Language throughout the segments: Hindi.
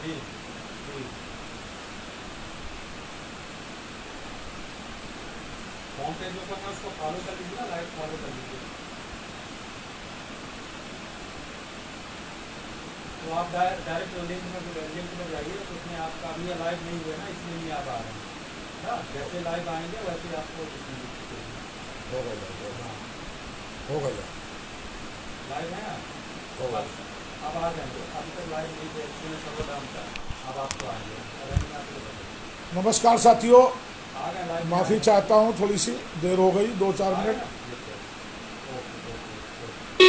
जी जी। होम पेज ओपन है, उसको फॉलो कर लीजिए ना, लाइव फॉलो कर लीजिए। तो आप डायरेक्ट लिंक में जाइए, तो उसमें आपका अभी लाइव नहीं हुए ना, इसलिए नहीं आप आ रहे हैं ना। जैसे लाइव आएंगे वैसे ही आपको दिखने दिखेगी। हो गया हो गया हाँ, हो गया लाइव है आप। हो गया। अब आ जाएंगे, अभी तक लाइव नहीं थे, एक्चुअली सर्वर डाउन था। अब आपको आएंगे, अगर नहीं आते तो नमस्कार साथियों, आ गए, लाइव में आ माफ़ी गए। चाहता हूँ, थोड़ी सी देर हो गई, 2-4 मिनट। आए ना, ओके ओके ओके।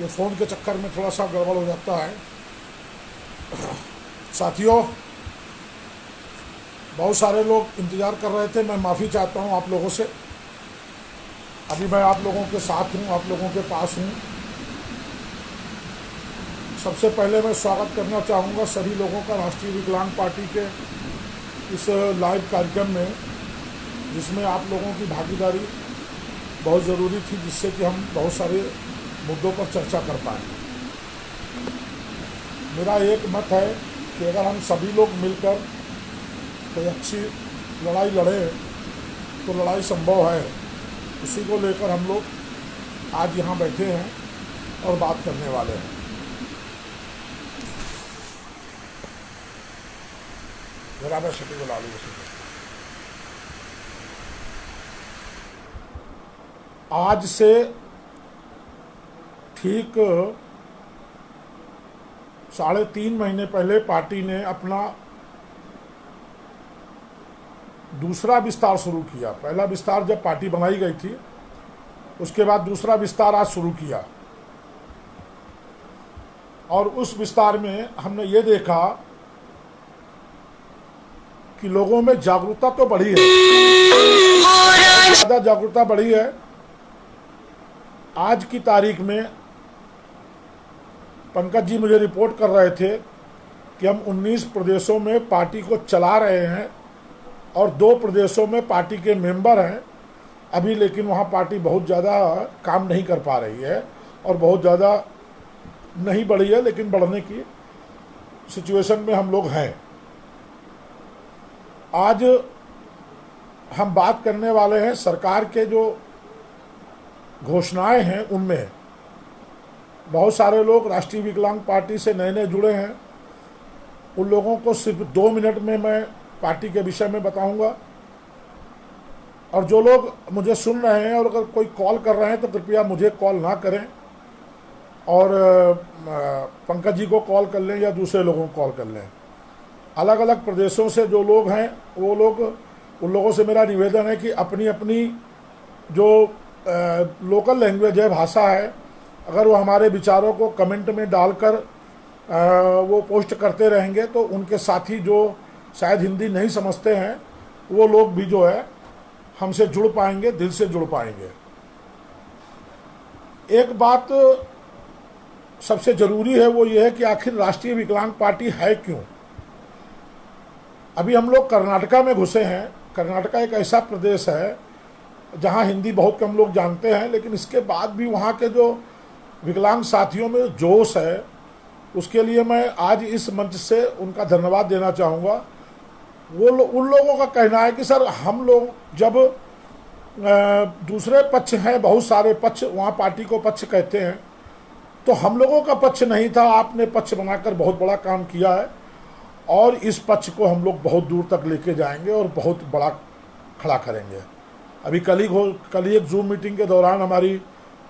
ये फ़ोन के चक्कर में थोड़ा सा गड़बड़ हो जाता है। साथियों, बहुत सारे लोग इंतज़ार कर रहे थे, मैं माफ़ी चाहता हूँ आप लोगों से। अभी मैं आप लोगों के साथ हूँ, आप लोगों के पास हूँ। सबसे पहले मैं स्वागत करना चाहूँगा सभी लोगों का राष्ट्रीय विकलांग पार्टी के इस लाइव कार्यक्रम में, जिसमें आप लोगों की भागीदारी बहुत ज़रूरी थी, जिससे कि हम बहुत सारे मुद्दों पर चर्चा कर पाएँ। मेरा एक मत है कि अगर हम सभी लोग मिलकर कोई अच्छी लड़ाई लड़ें तो लड़ाई संभव है। उसी को लेकर हम लोग आज यहाँ बैठे हैं और बात करने वाले हैं। जरा मैं सिटी बुला लूँ उसी को। आज से ठीक 3.5 महीने पहले पार्टी ने अपना दूसरा विस्तार शुरू किया। पहला विस्तार जब पार्टी बनाई गई थी, उसके बाद दूसरा विस्तार आज शुरू किया। और उस विस्तार में हमने ये देखा कि लोगों में जागरूकता तो बढ़ी है, ज़्यादा जागरूकता बढ़ी है। आज की तारीख में पंकज जी मुझे रिपोर्ट कर रहे थे कि हम 19 प्रदेशों में पार्टी को चला रहे हैं और 2 प्रदेशों में पार्टी के मेंबर हैं अभी, लेकिन वहाँ पार्टी बहुत ज़्यादा काम नहीं कर पा रही है और बहुत ज़्यादा नहीं बढ़ी है, लेकिन बढ़ने की सिचुएशन में हम लोग हैं। आज हम बात करने वाले हैं सरकार के जो घोषणाएं हैं उनमें। बहुत सारे लोग राष्ट्रीय विकलांग पार्टी से नए नए जुड़े हैं, उन लोगों को सिर्फ 2 मिनट में मैं पार्टी के विषय में बताऊंगा। और जो लोग मुझे सुन रहे हैं और अगर कोई कॉल कर रहे हैं तो कृपया मुझे कॉल ना करें और पंकज जी को कॉल कर लें या दूसरे लोगों को कॉल कर लें। अलग अलग प्रदेशों से जो लोग हैं वो लोग, उन लोगों से मेरा निवेदन है कि अपनी अपनी जो लोकल लैंग्वेज है, भाषा है, अगर वो हमारे विचारों को कमेंट में डालकर वो पोस्ट करते रहेंगे तो उनके साथी जो शायद हिंदी नहीं समझते हैं वो लोग भी जो है हमसे जुड़ पाएंगे, दिल से जुड़ पाएंगे। एक बात सबसे ज़रूरी है, वो ये है कि आखिर राष्ट्रीय विकलांग पार्टी है क्यों। अभी हम लोग कर्नाटका में घुसे हैं। कर्नाटका एक ऐसा प्रदेश है जहां हिंदी बहुत कम लोग जानते हैं, लेकिन इसके बाद भी वहां के जो विकलांग साथियों में जोश है, उसके लिए मैं आज इस मंच से उनका धन्यवाद देना चाहूँगा। उन लोगों का कहना है कि सर, हम लोग जब दूसरे पक्ष हैं, बहुत सारे पक्ष वहाँ पार्टी को पक्ष कहते हैं, तो हम लोगों का पक्ष नहीं था, आपने पक्ष बनाकर बहुत बड़ा काम किया है और इस पक्ष को हम लोग बहुत दूर तक लेके जाएंगे और बहुत बड़ा खड़ा करेंगे। अभी कल ही एक जूम मीटिंग के दौरान हमारी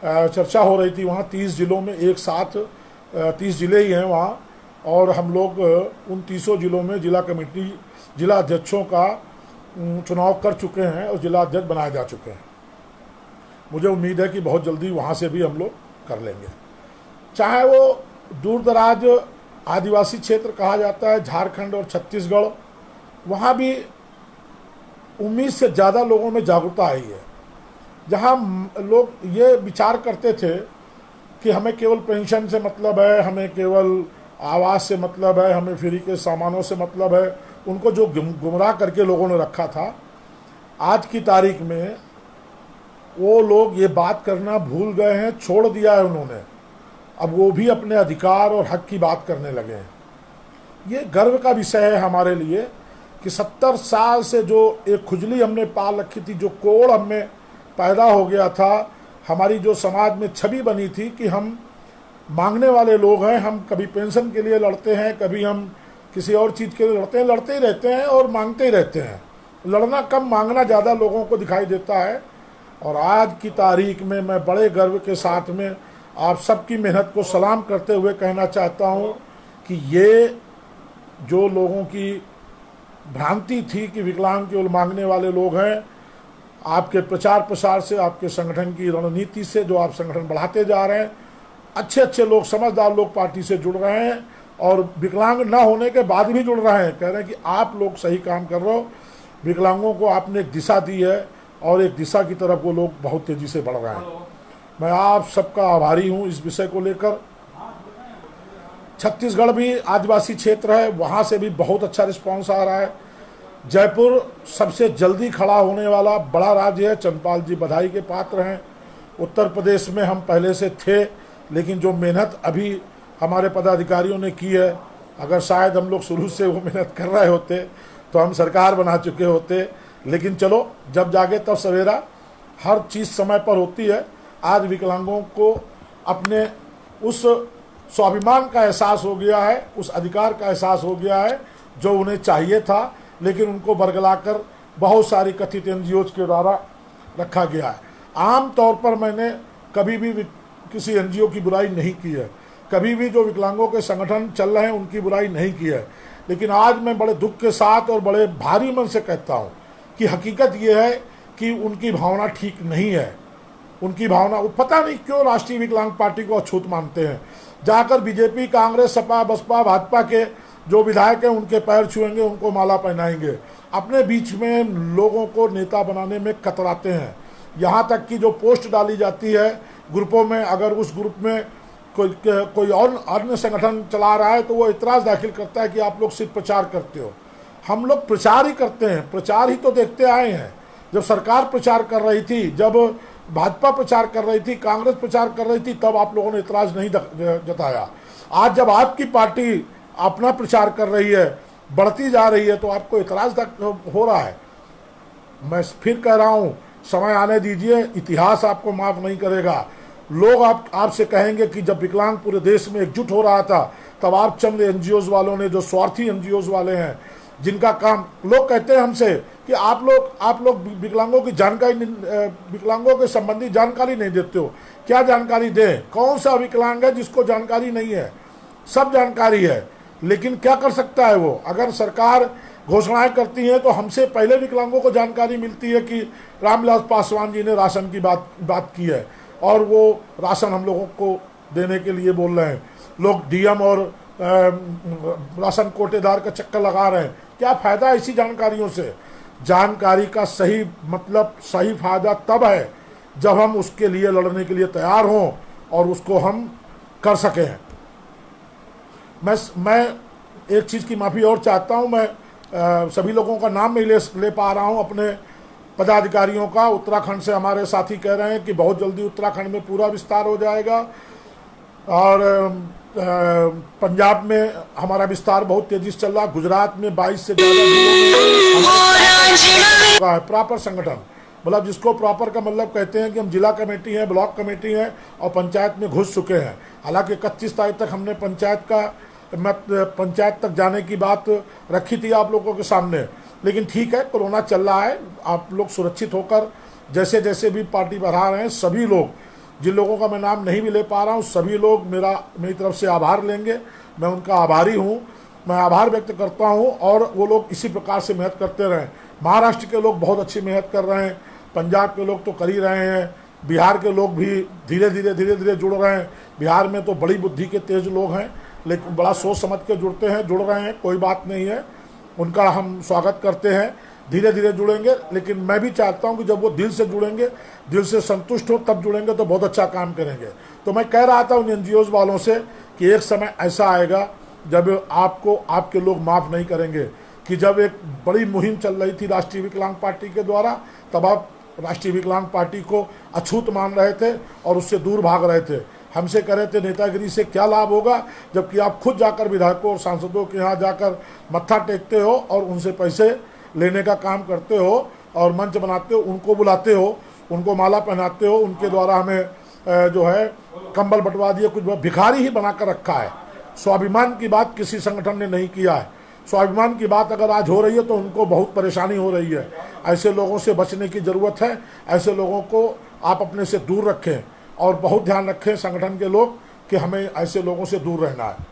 चर्चा हो रही थी। वहाँ 30 जिलों में एक साथ 30 जिले ही हैं वहाँ, और हम लोग उन 30 जिलों में जिला अध्यक्षों का चुनाव कर चुके हैं और जिला अध्यक्ष बनाए जा चुके हैं। मुझे उम्मीद है कि बहुत जल्दी वहाँ से भी हम लोग कर लेंगे। चाहे वो दूर दराज आदिवासी क्षेत्र कहा जाता है, झारखंड और छत्तीसगढ़, वहाँ भी उम्मीद से ज़्यादा लोगों में जागरूकता आई है। जहाँ लोग ये विचार करते थे कि हमें केवल पेंशन से मतलब है, हमें केवल आवास से मतलब है, हमें फ्री के सामानों से मतलब है, उनको जो गुमराह करके लोगों ने रखा था, आज की तारीख में वो लोग ये बात करना भूल गए हैं, छोड़ दिया है उन्होंने। अब वो भी अपने अधिकार और हक की बात करने लगे हैं। ये गर्व का विषय है हमारे लिए कि 70 साल से जो एक खुजली हमने पाल रखी थी, जो कोड़ हमें पैदा हो गया था, हमारी जो समाज में छवि बनी थी कि हम मांगने वाले लोग हैं, हम कभी पेंशन के लिए लड़ते हैं, कभी हम किसी और चीज़ के लिए लड़ते हैं, लड़ते ही रहते हैं और मांगते ही रहते हैं। लड़ना कम, मांगना ज़्यादा लोगों को दिखाई देता है। और आज की तारीख में मैं बड़े गर्व के साथ में आप सबकी मेहनत को सलाम करते हुए कहना चाहता हूँ कि ये जो लोगों की भ्रांति थी कि विकलांग केवल मांगने वाले लोग हैं, आपके प्रचार प्रसार से, आपके संगठन की रणनीति से जो आप संगठन बढ़ाते जा रहे हैं, अच्छे अच्छे लोग, समझदार लोग पार्टी से जुड़ रहे हैं और विकलांग न होने के बाद भी जुड़ रहे हैं, कह रहे हैं कि आप लोग सही काम कर रहे हो, विकलांगों को आपने एक दिशा दी है और एक दिशा की तरफ वो लोग बहुत तेज़ी से बढ़ रहे हैं। मैं आप सबका आभारी हूँ इस विषय को लेकर। छत्तीसगढ़ भी आदिवासी क्षेत्र है, वहाँ से भी बहुत अच्छा रिस्पांस आ रहा है। जयपुर सबसे जल्दी खड़ा होने वाला बड़ा राज्य है, चंद्रपाल जी बधाई के पात्र हैं। उत्तर प्रदेश में हम पहले से थे, लेकिन जो मेहनत अभी हमारे पदाधिकारियों ने की है, अगर शायद हम लोग शुरू से वो मेहनत कर रहे होते तो हम सरकार बना चुके होते। लेकिन चलो, जब जागे तब सवेरा, हर चीज़ समय पर होती है। आज विकलांगों को अपने उस स्वाभिमान का एहसास हो गया है, उस अधिकार का एहसास हो गया है जो उन्हें चाहिए था, लेकिन उनको बरगलाकर बहुत सारी कथित एनजीओज के द्वारा रखा गया है। आम तौर पर मैंने कभी भी किसी एनजीओ की बुराई नहीं की है, कभी भी जो विकलांगों के संगठन चल रहे हैं उनकी बुराई नहीं की है। लेकिन आज मैं बड़े दुख के साथ और बड़े भारी मन से कहता हूँ कि हकीकत ये है कि उनकी भावना ठीक नहीं है। उनकी भावना, पता नहीं क्यों राष्ट्रीय विकलांग पार्टी को अछूत मानते हैं। जाकर बीजेपी, कांग्रेस, सपा, बसपा, भाजपा के जो विधायक हैं उनके पैर छुएंगे, उनको माला पहनाएंगे, अपने बीच में लोगों को नेता बनाने में कतराते हैं। यहाँ तक कि जो पोस्ट डाली जाती है ग्रुपों में, अगर उस ग्रुप में कोई और अन्य संगठन चला रहा है तो वो इतराज़ दाखिल करता है कि आप लोग सिर्फ प्रचार करते हो। हम लोग प्रचार ही करते हैं, प्रचार ही तो देखते आए हैं। जब सरकार प्रचार कर रही थी, जब भाजपा प्रचार कर रही थी, कांग्रेस प्रचार कर रही थी, तब आप लोगों ने इतराज़ नहीं जताया। आज जब आपकी पार्टी अपना प्रचार कर रही है, बढ़ती जा रही है, तो आपको इतराज़ हो रहा है। मैं फिर कह रहा हूँ, समय आने दीजिए, इतिहास आपको माफ़ नहीं करेगा। लोग आपसे कहेंगे कि जब विकलांग पूरे देश में एकजुट हो रहा था, तब आप चंद एनजीओज वालों ने, जो स्वार्थी एनजीओज वाले हैं, जिनका काम, लोग कहते हैं हमसे कि आप लोग विकलांगों की जानकारी, विकलांगों के संबंधी जानकारी नहीं देते हो। क्या जानकारी दें? कौन सा विकलांग है जिसको जानकारी नहीं है? सब जानकारी है, लेकिन क्या कर सकता है वो? अगर सरकार घोषणाएं करती है तो हमसे पहले विकलांगों को जानकारी मिलती है कि रामविलास पासवान जी ने राशन की बात की है और वो राशन हम लोगों को देने के लिए बोल रहे हैं। लोग डीएम और राशन कोटेदार का चक्कर लगा रहे हैं। क्या फ़ायदा ऐसी जानकारियों से? जानकारी का सही मतलब, सही फ़ायदा तब है जब हम उसके लिए लड़ने के लिए तैयार हों और उसको हम कर सकें। मैं एक चीज़ की माफ़ी और चाहता हूँ। मैं सभी लोगों का नाम नहीं ले पा रहा हूँ, अपने पदाधिकारियों का। उत्तराखंड से हमारे साथी कह रहे हैं कि बहुत जल्दी उत्तराखंड में पूरा विस्तार हो जाएगा और पंजाब में हमारा विस्तार बहुत तेजी से चल रहा है। गुजरात में 22 से ज़्यादा जिलों में प्रॉपर संगठन, मतलब जिसको प्रॉपर का मतलब कहते हैं कि हम जिला कमेटी हैं, ब्लॉक कमेटी हैं और पंचायत में घुस चुके हैं। हालांकि 31 तारीख तक हमने पंचायत तक जाने की बात रखी थी आप लोगों के सामने, लेकिन ठीक है, कोरोना चल रहा है। आप लोग सुरक्षित होकर जैसे जैसे भी पार्टी बढ़ा रहे हैं, सभी लोग, जिन लोगों का मैं नाम नहीं भी ले पा रहा हूँ, सभी लोग मेरी तरफ से आभार लेंगे। मैं उनका आभारी हूँ, मैं आभार व्यक्त करता हूँ और वो लोग इसी प्रकार से मेहनत करते रहें। महाराष्ट्र के लोग बहुत अच्छी मेहनत कर रहे हैं, पंजाब के लोग तो कर ही रहे हैं, बिहार के लोग भी धीरे धीरे जुड़ रहे हैं। बिहार में तो बड़ी बुद्धि के तेज लोग हैं, लेकिन बड़ा सोच समझ के जुड़ रहे हैं, कोई बात नहीं है, उनका हम स्वागत करते हैं। धीरे धीरे जुड़ेंगे, लेकिन मैं भी चाहता हूं कि जब वो दिल से जुड़ेंगे, दिल से संतुष्ट हो, तब जुड़ेंगे तो बहुत अच्छा काम करेंगे। तो मैं कह रहा था उन एनजीओज वालों से कि एक समय ऐसा आएगा जब आपको आपके लोग माफ़ नहीं करेंगे। कि जब एक बड़ी मुहिम चल रही थी राष्ट्रीय विकलांग पार्टी के द्वारा, तब आप राष्ट्रीय विकलांग पार्टी को अछूत मान रहे थे और उससे दूर भाग रहे थे। हमसे कह रहे थे नेतागिरी से क्या लाभ होगा, जबकि आप खुद जाकर विधायकों और सांसदों के यहाँ जाकर मत्था टेकते हो और उनसे पैसे लेने का काम करते हो और मंच बनाते हो, उनको बुलाते हो, उनको माला पहनाते हो, उनके द्वारा हमें जो है कंबल बंटवा दिए, कुछ भिखारी ही बनाकर रखा है। स्वाभिमान की बात किसी संगठन ने नहीं किया है। स्वाभिमान की बात अगर आज हो रही है तो उनको बहुत परेशानी हो रही है। ऐसे लोगों से बचने की ज़रूरत है। ऐसे लोगों को आप अपने से दूर रखें और बहुत ध्यान रखें संगठन के लोग कि हमें ऐसे लोगों से दूर रहना है।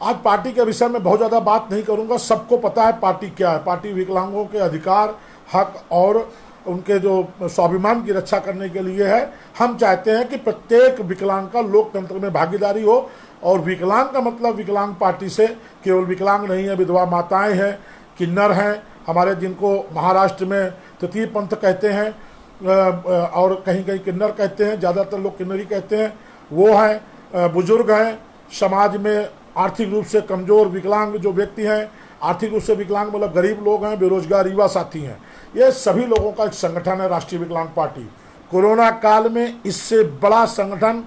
आज पार्टी के विषय में बहुत ज़्यादा बात नहीं करूंगा, सबको पता है पार्टी क्या है। पार्टी विकलांगों के अधिकार, हक और उनके जो स्वाभिमान की रक्षा करने के लिए है। हम चाहते हैं कि प्रत्येक विकलांग का लोकतंत्र में भागीदारी हो, और विकलांग का मतलब विकलांग पार्टी से केवल विकलांग नहीं है, विधवा माताएं हैं, किन्नर हैं हमारे, जिनको महाराष्ट्र में तृतीय पंथ कहते हैं और कहीं कहीं किन्नर कहते हैं, ज़्यादातर लोग किन्नरी कहते हैं, वो हैं, बुजुर्ग हैं, समाज में आर्थिक रूप से कमज़ोर विकलांग जो व्यक्ति हैं, आर्थिक रूप से विकलांग मतलब गरीब लोग हैं, बेरोजगार युवा साथी हैं। ये सभी लोगों का एक संगठन है राष्ट्रीय विकलांग पार्टी। कोरोना काल में इससे बड़ा संगठन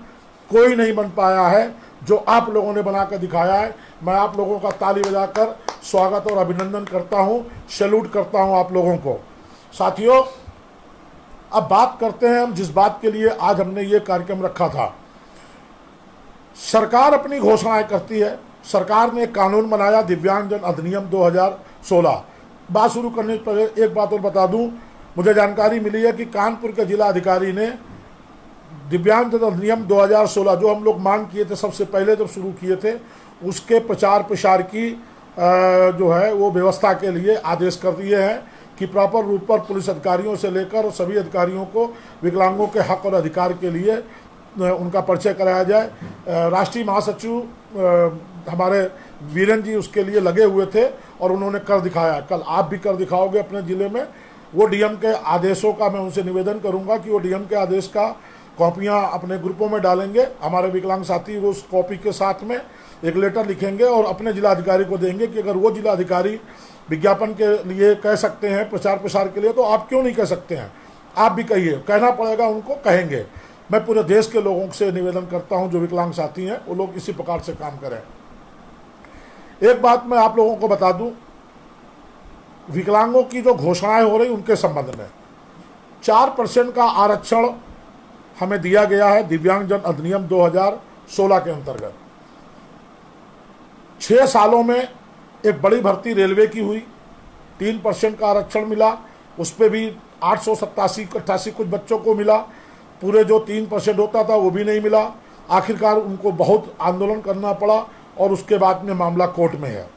कोई नहीं बन पाया है जो आप लोगों ने बना कर दिखाया है। मैं आप लोगों का ताली बजाकर स्वागत और अभिनंदन करता हूं, सैल्यूट करता हूं आप लोगों को। साथियों, अब बात करते हैं हम जिस बात के लिए आज हमने ये कार्यक्रम रखा था। सरकार अपनी घोषणाएं करती है। सरकार ने एक कानून बनाया, दिव्यांगजन अधिनियम 2016। बात शुरू करने से पहले एक बात और बता दूं, मुझे जानकारी मिली है कि कानपुर के जिला अधिकारी ने दिव्यांगजन अधिनियम 2016 जो हम लोग मांग किए थे सबसे पहले जब शुरू किए थे, उसके प्रचार प्रसार की जो है वो व्यवस्था के लिए आदेश कर दिए हैं कि प्रॉपर रूप पर पुलिस अधिकारियों से लेकर सभी अधिकारियों को विकलांगों के हक और अधिकार के लिए उनका परिचय कराया जाए। राष्ट्रीय महासचिव हमारे वीरेन जी उसके लिए लगे हुए थे और उन्होंने कर दिखाया। कल आप भी कर दिखाओगे अपने ज़िले में। वो डीएम के आदेशों का मैं उनसे निवेदन करूंगा कि वो डीएम के आदेश का कॉपियां अपने ग्रुपों में डालेंगे। हमारे विकलांग साथी वो उस कॉपी के साथ में एक लेटर लिखेंगे और अपने जिलाधिकारी को देंगे कि अगर वो जिलाधिकारी विज्ञापन के लिए कह सकते हैं, प्रचार प्रसार के लिए, तो आप क्यों नहीं कह सकते हैं? आप भी कहिए, कहना पड़ेगा उनको, कहेंगे। मैं पूरे देश के लोगों से निवेदन करता हूं जो विकलांग साथी हैं वो लोग इसी प्रकार से काम करें। एक बात मैं आप लोगों को बता दूं, विकलांगों की जो घोषणाएं हो रही उनके संबंध में 4% का आरक्षण हमें दिया गया है दिव्यांगजन अधिनियम 2016 के अंतर्गत। 6 सालों में एक बड़ी भर्ती रेलवे की हुई, 3% का आरक्षण मिला, उस पर भी 887-88 कुछ बच्चों को मिला। पूरे जो 3% होता था वो भी नहीं मिला। आखिरकार उनको बहुत आंदोलन करना पड़ा और उसके बाद में मामला कोर्ट में है।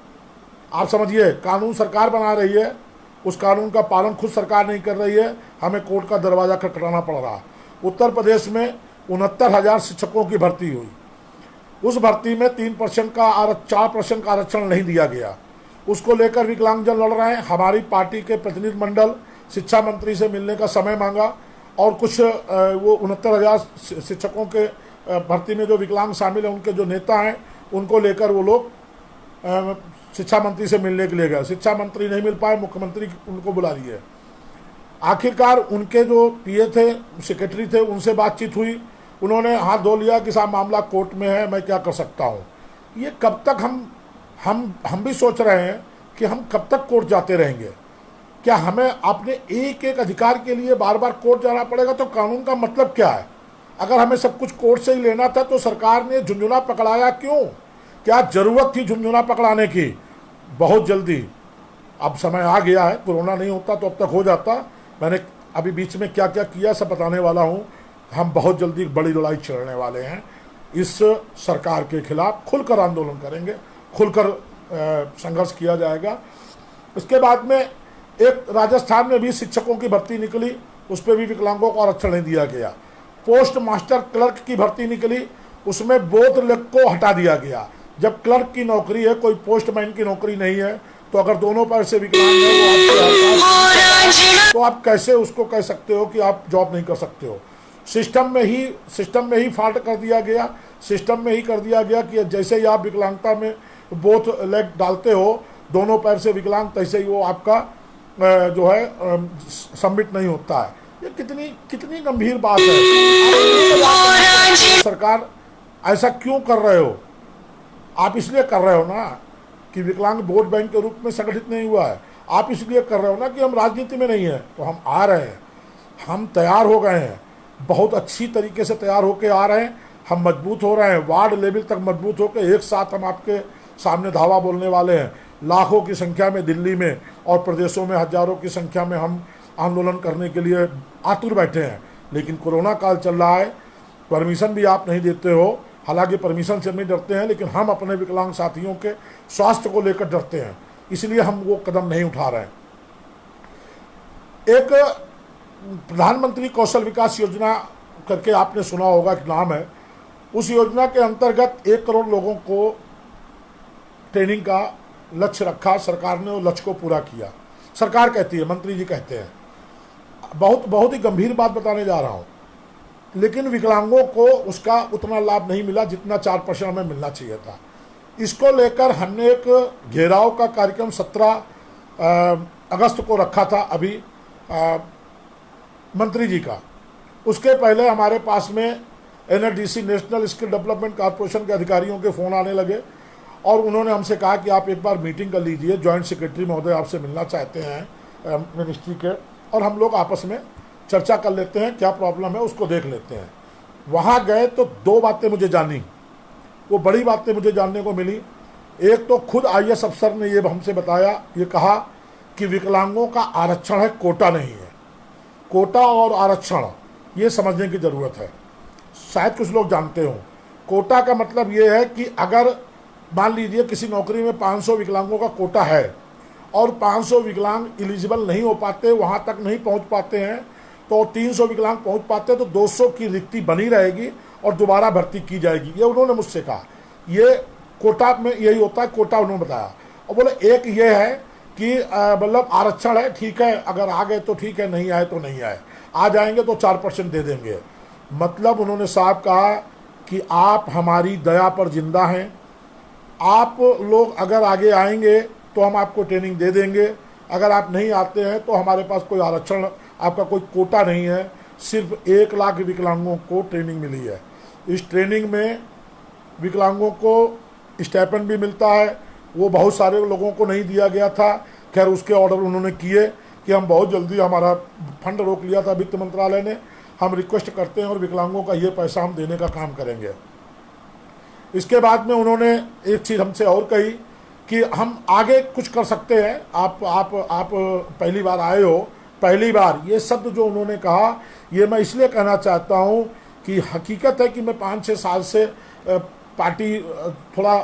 आप समझिए, कानून सरकार बना रही है, उस कानून का पालन खुद सरकार नहीं कर रही है, हमें कोर्ट का दरवाज़ा खटखटाना पड़ रहा। उत्तर प्रदेश में 69,000 शिक्षकों की भर्ती हुई। उस भर्ती में 3% का 4% का आरक्षण नहीं दिया गया। उसको लेकर विकलांगजन लड़ रहे हैं। हमारी पार्टी के प्रतिनिधि मंडल शिक्षा मंत्री से मिलने का समय मांगा और कुछ वो 69,000 शिक्षकों के भर्ती में जो विकलांग शामिल हैं उनके जो नेता हैं उनको लेकर वो लोग शिक्षा मंत्री से मिलने के लिए गए। शिक्षा मंत्री नहीं मिल पाए, मुख्यमंत्री उनको बुला लिए। आखिरकार उनके जो पीए थे, सेक्रेटरी थे, उनसे बातचीत हुई। उन्होंने हाथ धो लिया कि साहब मामला कोर्ट में है, मैं क्या कर सकता हूँ। ये कब तक हम भी सोच रहे हैं कि हम कब तक कोर्ट जाते रहेंगे। क्या हमें अपने एक एक अधिकार के लिए बार बार कोर्ट जाना पड़ेगा? तो कानून का मतलब क्या है? अगर हमें सब कुछ कोर्ट से ही लेना था तो सरकार ने झुंझुना पकड़ाया क्यों? क्या जरूरत थी झुंझुना पकड़ाने की? बहुत जल्दी, अब समय आ गया है। कोरोना नहीं होता तो अब तक हो जाता। मैंने अभी बीच में क्या क्या किया सब बताने वाला हूँ। हम बहुत जल्दी बड़ी लड़ाई छेड़ने वाले हैं। इस सरकार के खिलाफ खुलकर आंदोलन करेंगे, खुलकर संघर्ष किया जाएगा। इसके बाद में एक राजस्थान में भी शिक्षकों की भर्ती निकली, उस पर भी विकलांगों को आरक्षण नहीं दिया गया। पोस्ट मास्टर क्लर्क की भर्ती निकली, उसमें बोध लेख को हटा दिया गया। जब क्लर्क की नौकरी है, कोई पोस्टमैन की नौकरी नहीं है, तो अगर दोनों पैर से विकलांग है तो आप कैसे उसको कह सकते हो कि आप जॉब नहीं कर सकते हो? सिस्टम में ही फॉल्ट कर दिया गया। सिस्टम में ही कर दिया गया कि जैसे ही आप विकलांगता में बोथ लेग डालते हो, दोनों पैर से विकलांग, तैसे ही वो आपका जो है सबमिट नहीं होता है। ये कितनी कितनी गंभीर बात है। सरकार ऐसा क्यों कर रहे हो? आप इसलिए कर रहे हो ना कि विकलांग वोट बैंक के रूप में संगठित नहीं हुआ है, आप इसलिए कर रहे हो ना कि हम राजनीति में नहीं है। तो हम आ रहे हैं, हम तैयार हो गए हैं, बहुत अच्छी तरीके से तैयार होके आ रहे हैं, हम मजबूत हो रहे हैं, वार्ड लेवल तक मजबूत होकर एक साथ हम आपके सामने धावा बोलने वाले हैं। लाखों की संख्या में दिल्ली में और प्रदेशों में हजारों की संख्या में हम आंदोलन करने के लिए आतुर बैठे हैं। लेकिन कोरोना काल चल रहा है, परमिशन भी आप नहीं देते हो। हालांकि परमिशन से नहीं डरते हैं, लेकिन हम अपने विकलांग साथियों के स्वास्थ्य को लेकर डरते हैं, इसलिए हम वो कदम नहीं उठा रहे हैं। एक प्रधानमंत्री कौशल विकास योजना करके आपने सुना होगा कि नाम है, उस योजना के अंतर्गत 1 करोड़ लोगों को ट्रेनिंग का लक्ष्य रखा। सरकार ने वो लक्ष्य को पूरा किया। सरकार कहती है, मंत्री जी कहते हैं। बहुत ही गंभीर बात बताने जा रहा हूँ, लेकिन विकलांगों को उसका उतना लाभ नहीं मिला जितना 4% हमें मिलना चाहिए था। इसको लेकर हमने एक घेराव का कार्यक्रम 17 अगस्त को रखा था, अभी मंत्री जी का। उसके पहले हमारे पास में NSDC national skill development corporation के अधिकारियों के फ़ोन आने लगे और उन्होंने हमसे कहा कि आप एक बार मीटिंग कर लीजिए, जॉइंट सेक्रेटरी महोदय आपसे मिलना चाहते हैं मिनिस्ट्री के, और हम लोग आपस में चर्चा कर लेते हैं, क्या प्रॉब्लम है उसको देख लेते हैं। वहाँ गए तो 2 बातें मुझे जानी, वो बड़ी बातें मुझे जानने को मिली। एक तो खुद IAS अफसर ने ये हमसे बताया, ये कहा कि विकलांगों का आरक्षण है, कोटा नहीं है। कोटा और आरक्षण ये समझने की ज़रूरत है, शायद कुछ लोग जानते हों। कोटा का मतलब ये है कि अगर मान लीजिए किसी नौकरी में 500 विकलांगों का कोटा है और 500 विकलांग एलिजिबल नहीं हो पाते, वहाँ तक नहीं पहुँच पाते हैं, तो 300 विकलांग पहुँच पाते तो 200 की रिक्ति बनी रहेगी और दोबारा भर्ती की जाएगी। ये उन्होंने मुझसे कहा, ये कोटा में यही होता है, कोटा उन्होंने बताया। और बोले एक ये है कि मतलब आरक्षण है, ठीक है, अगर आ गए तो ठीक है, नहीं आए तो नहीं आए, आ जाएंगे तो 4% दे देंगे। मतलब उन्होंने साहब कहा कि आप हमारी दया पर जिंदा हैं, आप लोग अगर आगे आएंगे तो हम आपको ट्रेनिंग दे देंगे, अगर आप नहीं आते हैं तो हमारे पास कोई आरक्षण, आपका कोई कोटा नहीं है। सिर्फ 1 लाख विकलांगों को ट्रेनिंग मिली है। इस ट्रेनिंग में विकलांगों को स्टाइपेंड भी मिलता है, वो बहुत सारे लोगों को नहीं दिया गया था। खैर उसके ऑर्डर उन्होंने किए कि हम बहुत जल्दी, हमारा फंड रोक लिया था वित्त मंत्रालय ने, हम रिक्वेस्ट करते हैं और विकलांगों का ये पैसा हम देने का काम करेंगे। इसके बाद में उन्होंने एक चीज़ हमसे और कही कि हम आगे कुछ कर सकते हैं, आप पहली बार आए हो, पहली बार, ये शब्द जो उन्होंने कहा ये मैं इसलिए कहना चाहता हूँ कि हकीकत है कि मैं 5-6 साल से पार्टी थोड़ा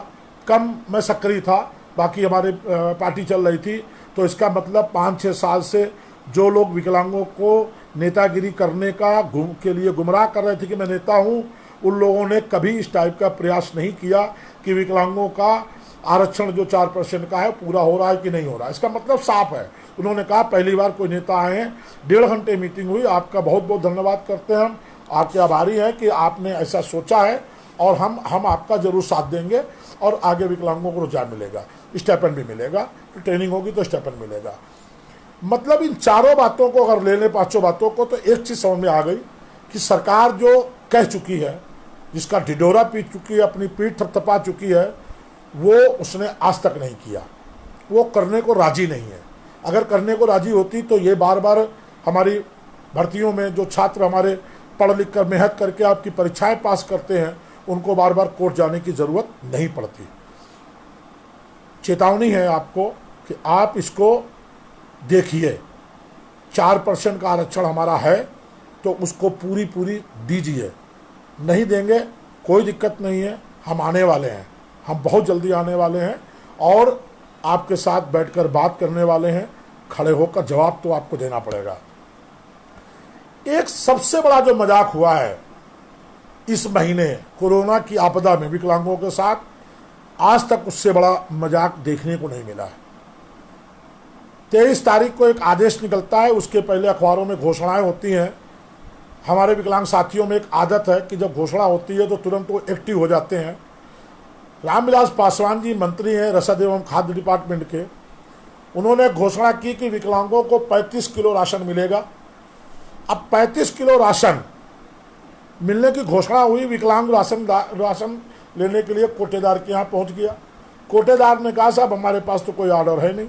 कम मैं सक्रिय था, बाकी हमारे पार्टी चल रही थी। तो इसका मतलब 5-6 साल से जो लोग विकलांगों को नेतागिरी करने के लिए गुमराह कर रहे थे कि मैं नेता हूँ, उन लोगों ने कभी इस टाइप का प्रयास नहीं किया कि विकलांगों का आरक्षण जो 4% का है पूरा हो रहा है कि नहीं हो रहा है। इसका मतलब साफ है। उन्होंने कहा पहली बार कोई नेता आए हैं, 1.5 घंटे मीटिंग हुई। आपका बहुत बहुत धन्यवाद करते हैं, हम आपके आभारी हैं कि आपने ऐसा सोचा है और हम आपका जरूर साथ देंगे और आगे विकलांगों को रोजगार मिलेगा, स्टाइपेंड भी मिलेगा, तो ट्रेनिंग होगी तो स्टाइपेंड मिलेगा। मतलब इन 4 बातों को अगर ले लें, 5 बातों को, तो एक चीज़ समझ में आ गई कि सरकार जो कह चुकी है, जिसका ढिढोरा पीट चुकी है, अपनी पीठ थपथपा चुकी है, वो उसने आज तक नहीं किया, वो करने को राजी नहीं है। अगर करने को राजी होती तो ये बार बार हमारी भर्तियों में जो छात्र हमारे पढ़ लिख कर मेहनत करके आपकी परीक्षाएं पास करते हैं, उनको बार बार कोर्ट जाने की ज़रूरत नहीं पड़ती। चेतावनी है आपको कि आप इसको देखिए। 4% का आरक्षण हमारा है तो उसको पूरी दीजिए। नहीं देंगे कोई दिक्कत नहीं है, हम आने वाले हैं, हम बहुत जल्दी आने वाले हैं और आपके साथ बैठकर बात करने वाले हैं। खड़े होकर जवाब तो आपको देना पड़ेगा। एक सबसे बड़ा जो मजाक हुआ है इस महीने कोरोना की आपदा में विकलांगों के साथ, आज तक उससे बड़ा मजाक देखने को नहीं मिला है। 23 तारीख को एक आदेश निकलता है, उसके पहले अखबारों में घोषणाएं होती हैं। हमारे विकलांग साथियों में एक आदत है कि जब घोषणा होती है तो तुरंत वो एक्टिव हो जाते हैं। रामविलास पासवान जी मंत्री हैं रसद एवं खाद्य डिपार्टमेंट के, उन्होंने घोषणा की कि विकलांगों को 35 किलो राशन मिलेगा। अब 35 किलो राशन मिलने की घोषणा हुई, विकलांग राशन लेने के लिए कोटेदार के यहाँ पहुंच गया। कोटेदार ने कहा साहब हमारे पास तो कोई ऑर्डर है नहीं।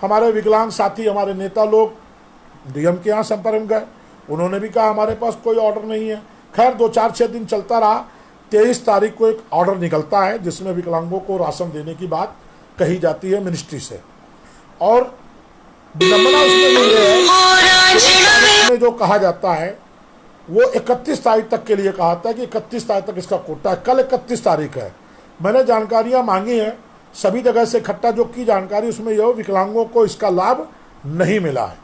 हमारे विकलांग साथी, हमारे नेता लोग डीएम के यहाँ संपर्क में गए, उन्होंने भी कहा हमारे पास कोई ऑर्डर नहीं है। खैर 2-4-6 दिन चलता रहा। 23 तारीख को एक ऑर्डर निकलता है जिसमें विकलांगों को राशन देने की बात कही जाती है मिनिस्ट्री से। और विडंबना उसमें ये है जो कहा जाता है वो 31 तारीख तक के लिए कहा था कि 31 तारीख तक इसका कोटा है। कल 31 तारीख है। मैंने जानकारियां मांगी हैं सभी जगह से इकट्ठा जो की जानकारी, उसमें यह विकलांगों को इसका लाभ नहीं मिला है।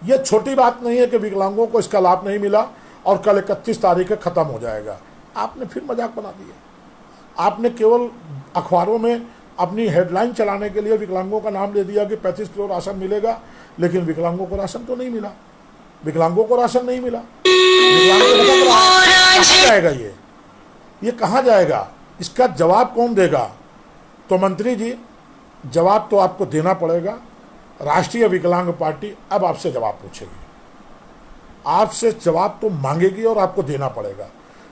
यह छोटी बात नहीं है कि विकलांगों को इसका लाभ नहीं मिला और कल 31 तारीख है खत्म हो जाएगा। आपने फिर मजाक बना दिया। आपने केवल अखबारों में अपनी हेडलाइन चलाने के लिए विकलांगों का नाम ले दिया कि 35 किलो राशन मिलेगा, लेकिन विकलांगों को राशन तो नहीं मिला। विकलांगों को राशन नहीं मिला। कहाँ जाएगा ये कहाँ जाएगा? इसका जवाब कौन देगा? तो मंत्री जी जवाब तो आपको देना पड़ेगा। राष्ट्रीय विकलांग पार्टी अब आपसे जवाब पूछेगी, आपसे जवाब तो मांगेगी और आपको देना पड़ेगा।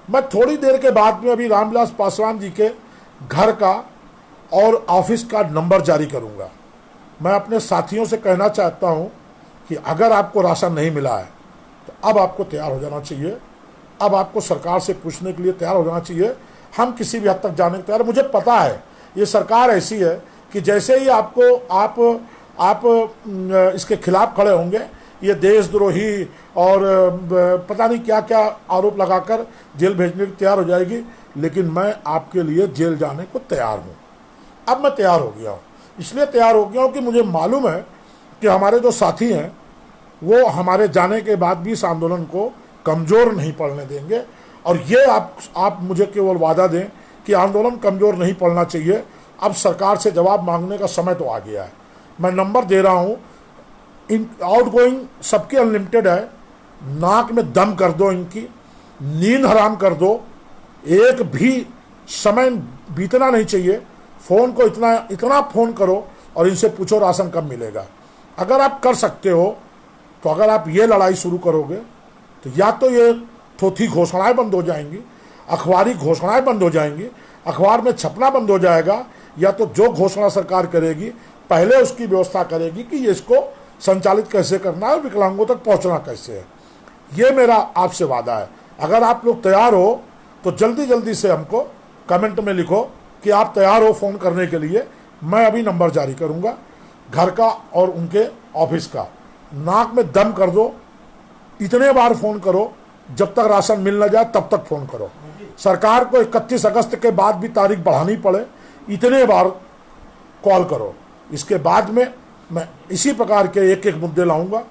मैं थोड़ी देर के बाद में अभी रामविलास पासवान जी के घर का और ऑफिस का नंबर जारी करूंगा। मैं अपने साथियों से कहना चाहता हूं कि अगर आपको राशन नहीं मिला है तो अब आपको तैयार हो जाना चाहिए। अब आपको सरकार से पूछने के लिए तैयार हो जाना चाहिए। हम किसी भी हद तक जाने को तैयार। मुझे पता है ये सरकार ऐसी है कि जैसे ही आप इसके खिलाफ खड़े होंगे ये देशद्रोही और पता नहीं क्या क्या आरोप लगाकर जेल भेजने की तैयार हो जाएगी। लेकिन मैं आपके लिए जेल जाने को तैयार हूँ। अब मैं तैयार हो गया हूँ। इसलिए तैयार हो गया हूँ कि मुझे मालूम है कि हमारे जो साथी हैं वो हमारे जाने के बाद भी इस आंदोलन को कमज़ोर नहीं पड़ने देंगे। और ये आप मुझे केवल वादा दें कि आंदोलन कमज़ोर नहीं पड़ना चाहिए। अब सरकार से जवाब मांगने का समय तो आ गया है। मैं नंबर दे रहा हूँ, इन आउटगोइंग सबकी अनलिमिटेड है। नाक में दम कर दो, इनकी नींद हराम कर दो। एक भी समय बीतना नहीं चाहिए। फ़ोन को इतना फ़ोन करो और इनसे पूछो राशन कब मिलेगा। अगर आप कर सकते हो तो अगर आप ये लड़ाई शुरू करोगे तो या तो ये थोथी घोषणाएं बंद हो जाएंगी, अखबारी घोषणाएं बंद हो जाएंगी, अखबार में छपना बंद हो जाएगा, या तो जो घोषणा सरकार करेगी पहले उसकी व्यवस्था करेगी कि ये इसको संचालित कैसे करना है, विकलांगों तक पहुंचना कैसे है। ये मेरा आपसे वादा है। अगर आप लोग तैयार हो तो जल्दी जल्दी से हमको कमेंट में लिखो कि आप तैयार हो फ़ोन करने के लिए। मैं अभी नंबर जारी करूंगा घर का और उनके ऑफिस का। नाक में दम कर दो, इतने बार फ़ोन करो जब तक राशन मिल न जाए तब तक फ़ोन करो। सरकार को 31 अगस्त के बाद भी तारीख बढ़ानी पड़े, इतने बार कॉल करो। इसके बाद में मैं इसी प्रकार के एक एक मुद्दे लाऊंगा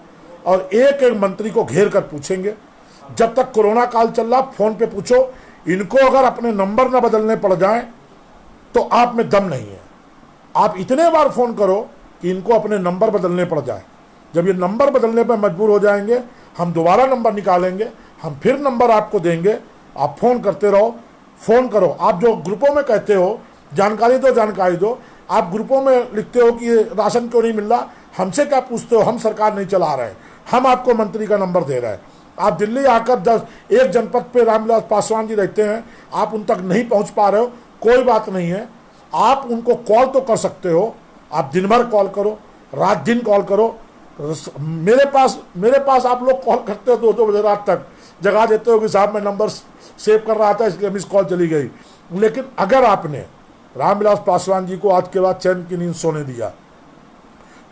और एक एक मंत्री को घेर कर पूछेंगे। जब तक कोरोना काल चल रहा फ़ोन पे पूछो। इनको अगर अपने नंबर न बदलने पड़ जाए तो आप में दम नहीं है। आप इतने बार फ़ोन करो कि इनको अपने नंबर बदलने पड़ जाए। जब ये नंबर बदलने पर मजबूर हो जाएंगे, हम दोबारा नंबर निकालेंगे, हम फिर नंबर आपको देंगे। आप फ़ोन करते रहो, फ़ोन करो। आप जो ग्रुपों में कहते हो जानकारी दो, आप ग्रुपों में लिखते हो कि ये राशन क्यों नहीं मिल रहा, हमसे क्या पूछते हो? हम सरकार नहीं चला रहे हैं, हम आपको मंत्री का नंबर दे रहे हैं। आप दिल्ली आकर एक जनपद पे रामविलास पासवान जी रहते हैं, आप उन तक नहीं पहुंच पा रहे हो, कोई बात नहीं है। आप उनको कॉल तो कर सकते हो। आप दिन भर कॉल करो, रात दिन कॉल करो। मेरे पास आप लोग कॉल करते हो 2-2 बजे रात तक, जगा देते हो कि साहब मैं नंबर सेव कर रहा था इसलिए मिस कॉल चली गई। लेकिन अगर आपने रामविलास पासवान जी को आज के बाद चैन की नींद सोने दिया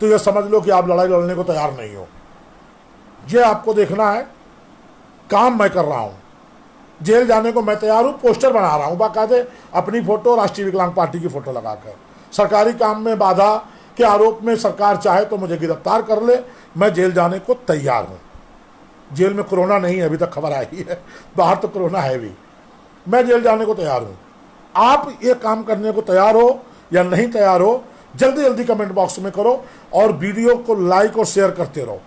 तो यह समझ लो कि आप लड़ाई लड़ने को तैयार नहीं हो। ये आपको देखना है। काम मैं कर रहा हूं, जेल जाने को मैं तैयार हूं, पोस्टर बना रहा हूं बाकायदे, अपनी फोटो राष्ट्रीय विकलांग पार्टी की फोटो लगाकर। सरकारी काम में बाधा के आरोप में सरकार चाहे तो मुझे गिरफ्तार कर ले, मैं जेल जाने को तैयार हूं। जेल में कोरोना नहीं है, अभी तक खबर आई है, बाहर तो कोरोना है भी। मैं जेल जाने को तैयार हूं। आप ये काम करने को तैयार हो या नहीं तैयार हो, जल्दी जल्दी कमेंट बॉक्स में करो और वीडियो को लाइक और शेयर करते रहो।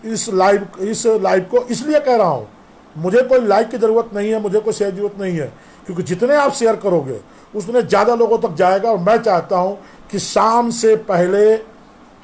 इस लाइव को इसलिए कह रहा हूं, मुझे कोई लाइक की ज़रूरत नहीं है, मुझे कोई शेयर की ज़रूरत नहीं है, क्योंकि जितने आप शेयर करोगे उतने ज़्यादा लोगों तक जाएगा। और मैं चाहता हूं कि शाम से पहले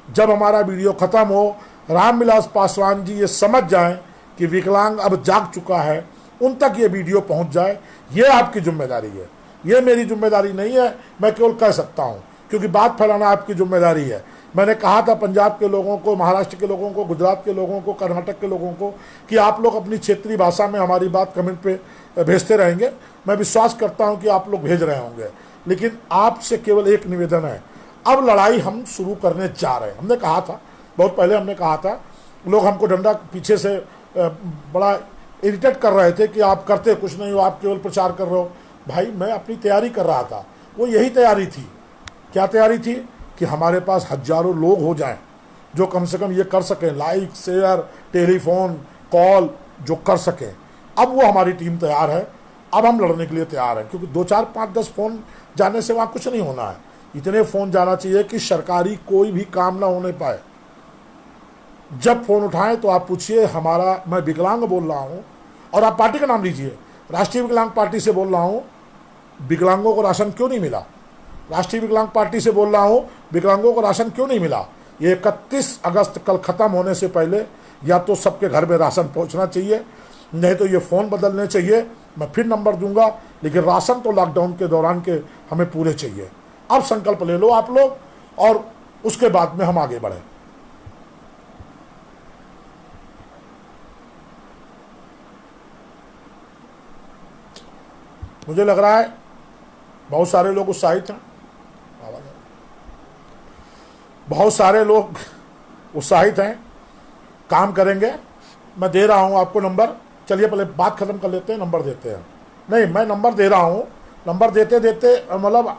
जब हमारा वीडियो ख़त्म हो, रामविलास पासवान जी ये समझ जाएं कि विकलांग अब जाग चुका है, उन तक ये वीडियो पहुंच जाए, ये आपकी जिम्मेदारी है, ये मेरी जिम्मेदारी नहीं है। मैं केवल कह सकता हूं, क्योंकि बात फैलाना आपकी जिम्मेदारी है। मैंने कहा था पंजाब के लोगों को, महाराष्ट्र के लोगों को, गुजरात के लोगों को, कर्नाटक के लोगों को कि आप लोग अपनी क्षेत्रीय भाषा में हमारी बात कमेंट पे भेजते रहेंगे। मैं विश्वास करता हूं कि आप लोग भेज रहे होंगे, लेकिन आपसे केवल एक निवेदन है, अब लड़ाई हम शुरू करने जा रहे हैं। हमने कहा था, बहुत पहले हमने कहा था, लोग हमको डंडा पीछे से बड़ा इरिटेट कर रहे थे कि आप करते कुछ नहीं हो, आप केवल प्रचार कर रहे हो। भाई मैं अपनी तैयारी कर रहा था, वो यही तैयारी थी। क्या तैयारी थी? कि हमारे पास हजारों लोग हो जाएं जो कम से कम ये कर सकें, लाइक, शेयर, टेलीफोन कॉल जो कर सकें। अब वो हमारी टीम तैयार है, अब हम लड़ने के लिए तैयार हैं, क्योंकि 2, 4, 5, 10 फ़ोन जाने से वहाँ कुछ नहीं होना है। इतने फ़ोन जाना चाहिए कि सरकारी कोई भी काम ना होने पाए। जब फ़ोन उठाएं तो आप पूछिए हमारा, मैं विकलांग बोल रहा हूँ, और आप पार्टी का नाम लीजिए, राष्ट्रीय विकलांग पार्टी से बोल रहा हूँ, विकलांगों को राशन क्यों नहीं मिला? राष्ट्रीय विकलांग पार्टी से बोल रहा हूँ, विकलांगों को राशन क्यों नहीं मिला? ये 31 अगस्त कल ख़त्म होने से पहले या तो सबके घर में राशन पहुँचना चाहिए, नहीं तो ये फ़ोन बदलने चाहिए। मैं फिर नंबर दूंगा, लेकिन राशन तो लॉकडाउन के दौरान के हमें पूरे चाहिए। अब संकल्प ले लो आप लोग, और उसके बाद में हम आगे बढ़ें। मुझे लग रहा है बहुत सारे लोग उत्साहित हैं, बहुत सारे लोग उत्साहित हैं, काम करेंगे। मैं दे रहा हूं आपको नंबर, चलिए पहले बात खत्म कर लेते हैं, नंबर देते हैं। नहीं, मैं नंबर दे रहा हूं, नंबर देते देते मतलब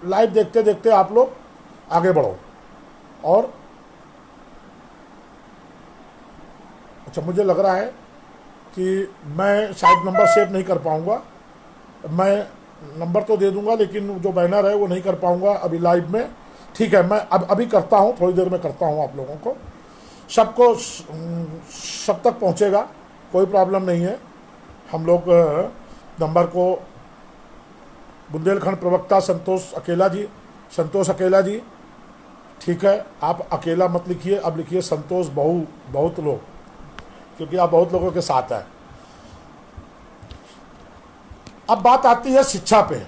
लाइव देखते देखते आप लोग आगे बढ़ो। और अच्छा, मुझे लग रहा है कि मैं शायद नंबर सेव नहीं कर पाऊंगा। मैं नंबर तो दे दूंगा, लेकिन जो बैनर है वो नहीं कर पाऊंगा अभी लाइव में। ठीक है, मैं अभी करता हूं, थोड़ी देर में करता हूं आप लोगों को। सबको सब तक पहुंचेगा, कोई प्रॉब्लम नहीं है। हम लोग नंबर को बुंदेलखंड प्रवक्ता संतोष अकेला जी, ठीक है, आप अकेला मत लिखिए, अब लिखिए संतोष बहुत लोग, क्योंकि आप बहुत लोगों के साथ हैं। अब बात आती है शिक्षा पे।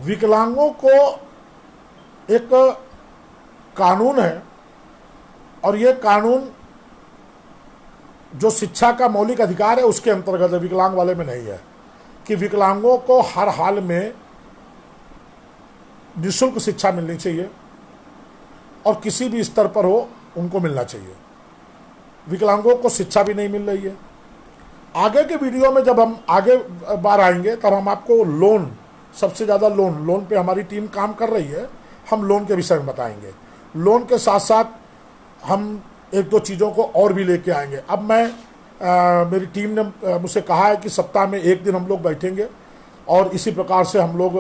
विकलांगों को एक कानून है, और ये कानून जो शिक्षा का मौलिक अधिकार है उसके अंतर्गत है, विकलांग वाले में नहीं है, कि विकलांगों को हर हाल में निःशुल्क शिक्षा मिलनी चाहिए, और किसी भी स्तर पर हो उनको मिलना चाहिए। विकलांगों को शिक्षा भी नहीं मिल रही है। आगे के वीडियो में जब हम आगे बार आएंगे तब हम आपको लोन, सबसे ज़्यादा लोन पे हमारी टीम काम कर रही है, हम लोन के विषय में बताएंगे। लोन के साथ साथ हम 1-2 चीज़ों को और भी लेके आएंगे। अब मेरी टीम ने मुझसे कहा है कि सप्ताह में 1 दिन हम लोग बैठेंगे, और इसी प्रकार से हम लोग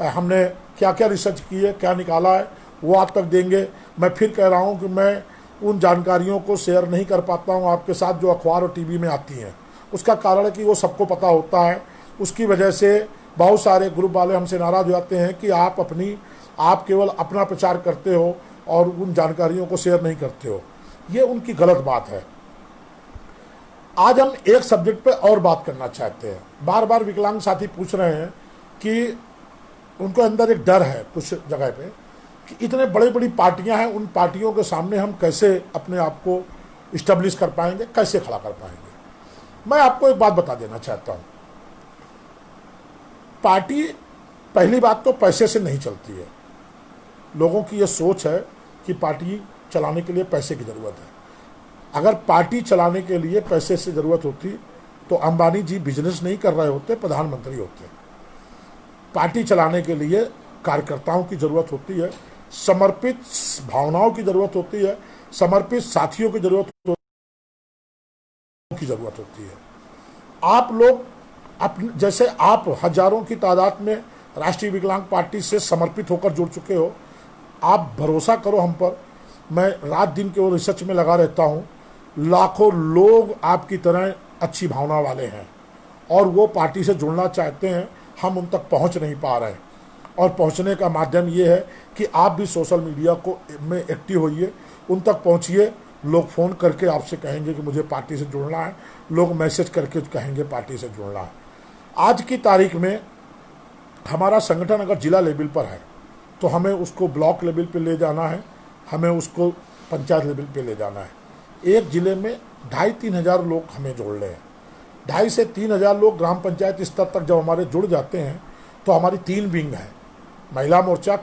हमने क्या क्या रिसर्च की है, क्या निकाला है, वो आप तक देंगे। मैं फिर कह रहा हूँ कि मैं उन जानकारियों को शेयर नहीं कर पाता हूँ आपके साथ जो अखबार और टीवी में आती हैं। उसका कारण है कि वो सबको पता होता है, उसकी वजह से बहुत सारे ग्रुप वाले हमसे नाराज़ हो जाते हैं कि आप केवल अपना प्रचार करते हो और उन जानकारियों को शेयर नहीं करते हो। ये उनकी गलत बात है। आज हम एक सब्जेक्ट पे और बात करना चाहते हैं। बार बार विकलांग साथी पूछ रहे हैं कि उनको अंदर एक डर है कुछ जगह पे कि इतने बड़ी पार्टियां हैं, उन पार्टियों के सामने हम कैसे अपने आप को इस्टेब्लिश कर पाएंगे, कैसे खड़ा कर पाएंगे। मैं आपको एक बात बता देना चाहता हूं, पार्टी पहली बात तो पैसे से नहीं चलती है। लोगों की ये सोच है कि पार्टी चलाने के लिए पैसे की ज़रूरत है। अगर पार्टी चलाने के लिए पैसे से ज़रूरत होती तो अंबानी जी बिजनेस नहीं कर रहे होते, प्रधानमंत्री होते। पार्टी चलाने के लिए कार्यकर्ताओं की ज़रूरत होती है, समर्पित भावनाओं की ज़रूरत होती है, समर्पित साथियों की ज़रूरत होती है। आप लोग जैसे आप हजारों की तादाद में राष्ट्रीय विकलांग पार्टी से समर्पित होकर जुड़ चुके हो, आप भरोसा करो हम पर। मैं रात दिन के वो रिसर्च में लगा रहता हूँ। लाखों लोग आपकी तरह अच्छी भावना वाले हैं और वो पार्टी से जुड़ना चाहते हैं, हम उन तक पहुँच नहीं पा रहे हैं। और पहुँचने का माध्यम ये है कि आप भी सोशल मीडिया को में एक्टिव होइए, उन तक पहुंचिए। लोग फ़ोन करके आपसे कहेंगे कि मुझे पार्टी से जुड़ना है, लोग मैसेज करके कहेंगे पार्टी से जुड़ना है। आज की तारीख में हमारा संगठन अगर जिला लेवल पर है तो हमें उसको ब्लॉक लेवल पे ले जाना है, हमें उसको पंचायत लेवल पे ले जाना है। एक ज़िले में 2,500-3 हज़ार लोग हमें जोड़ रहे हैं। 2,500 से 3 हज़ार लोग ग्राम पंचायत स्तर तक जब हमारे जुड़ जाते हैं तो हमारी 3 विंग है। महिला मोर्चा,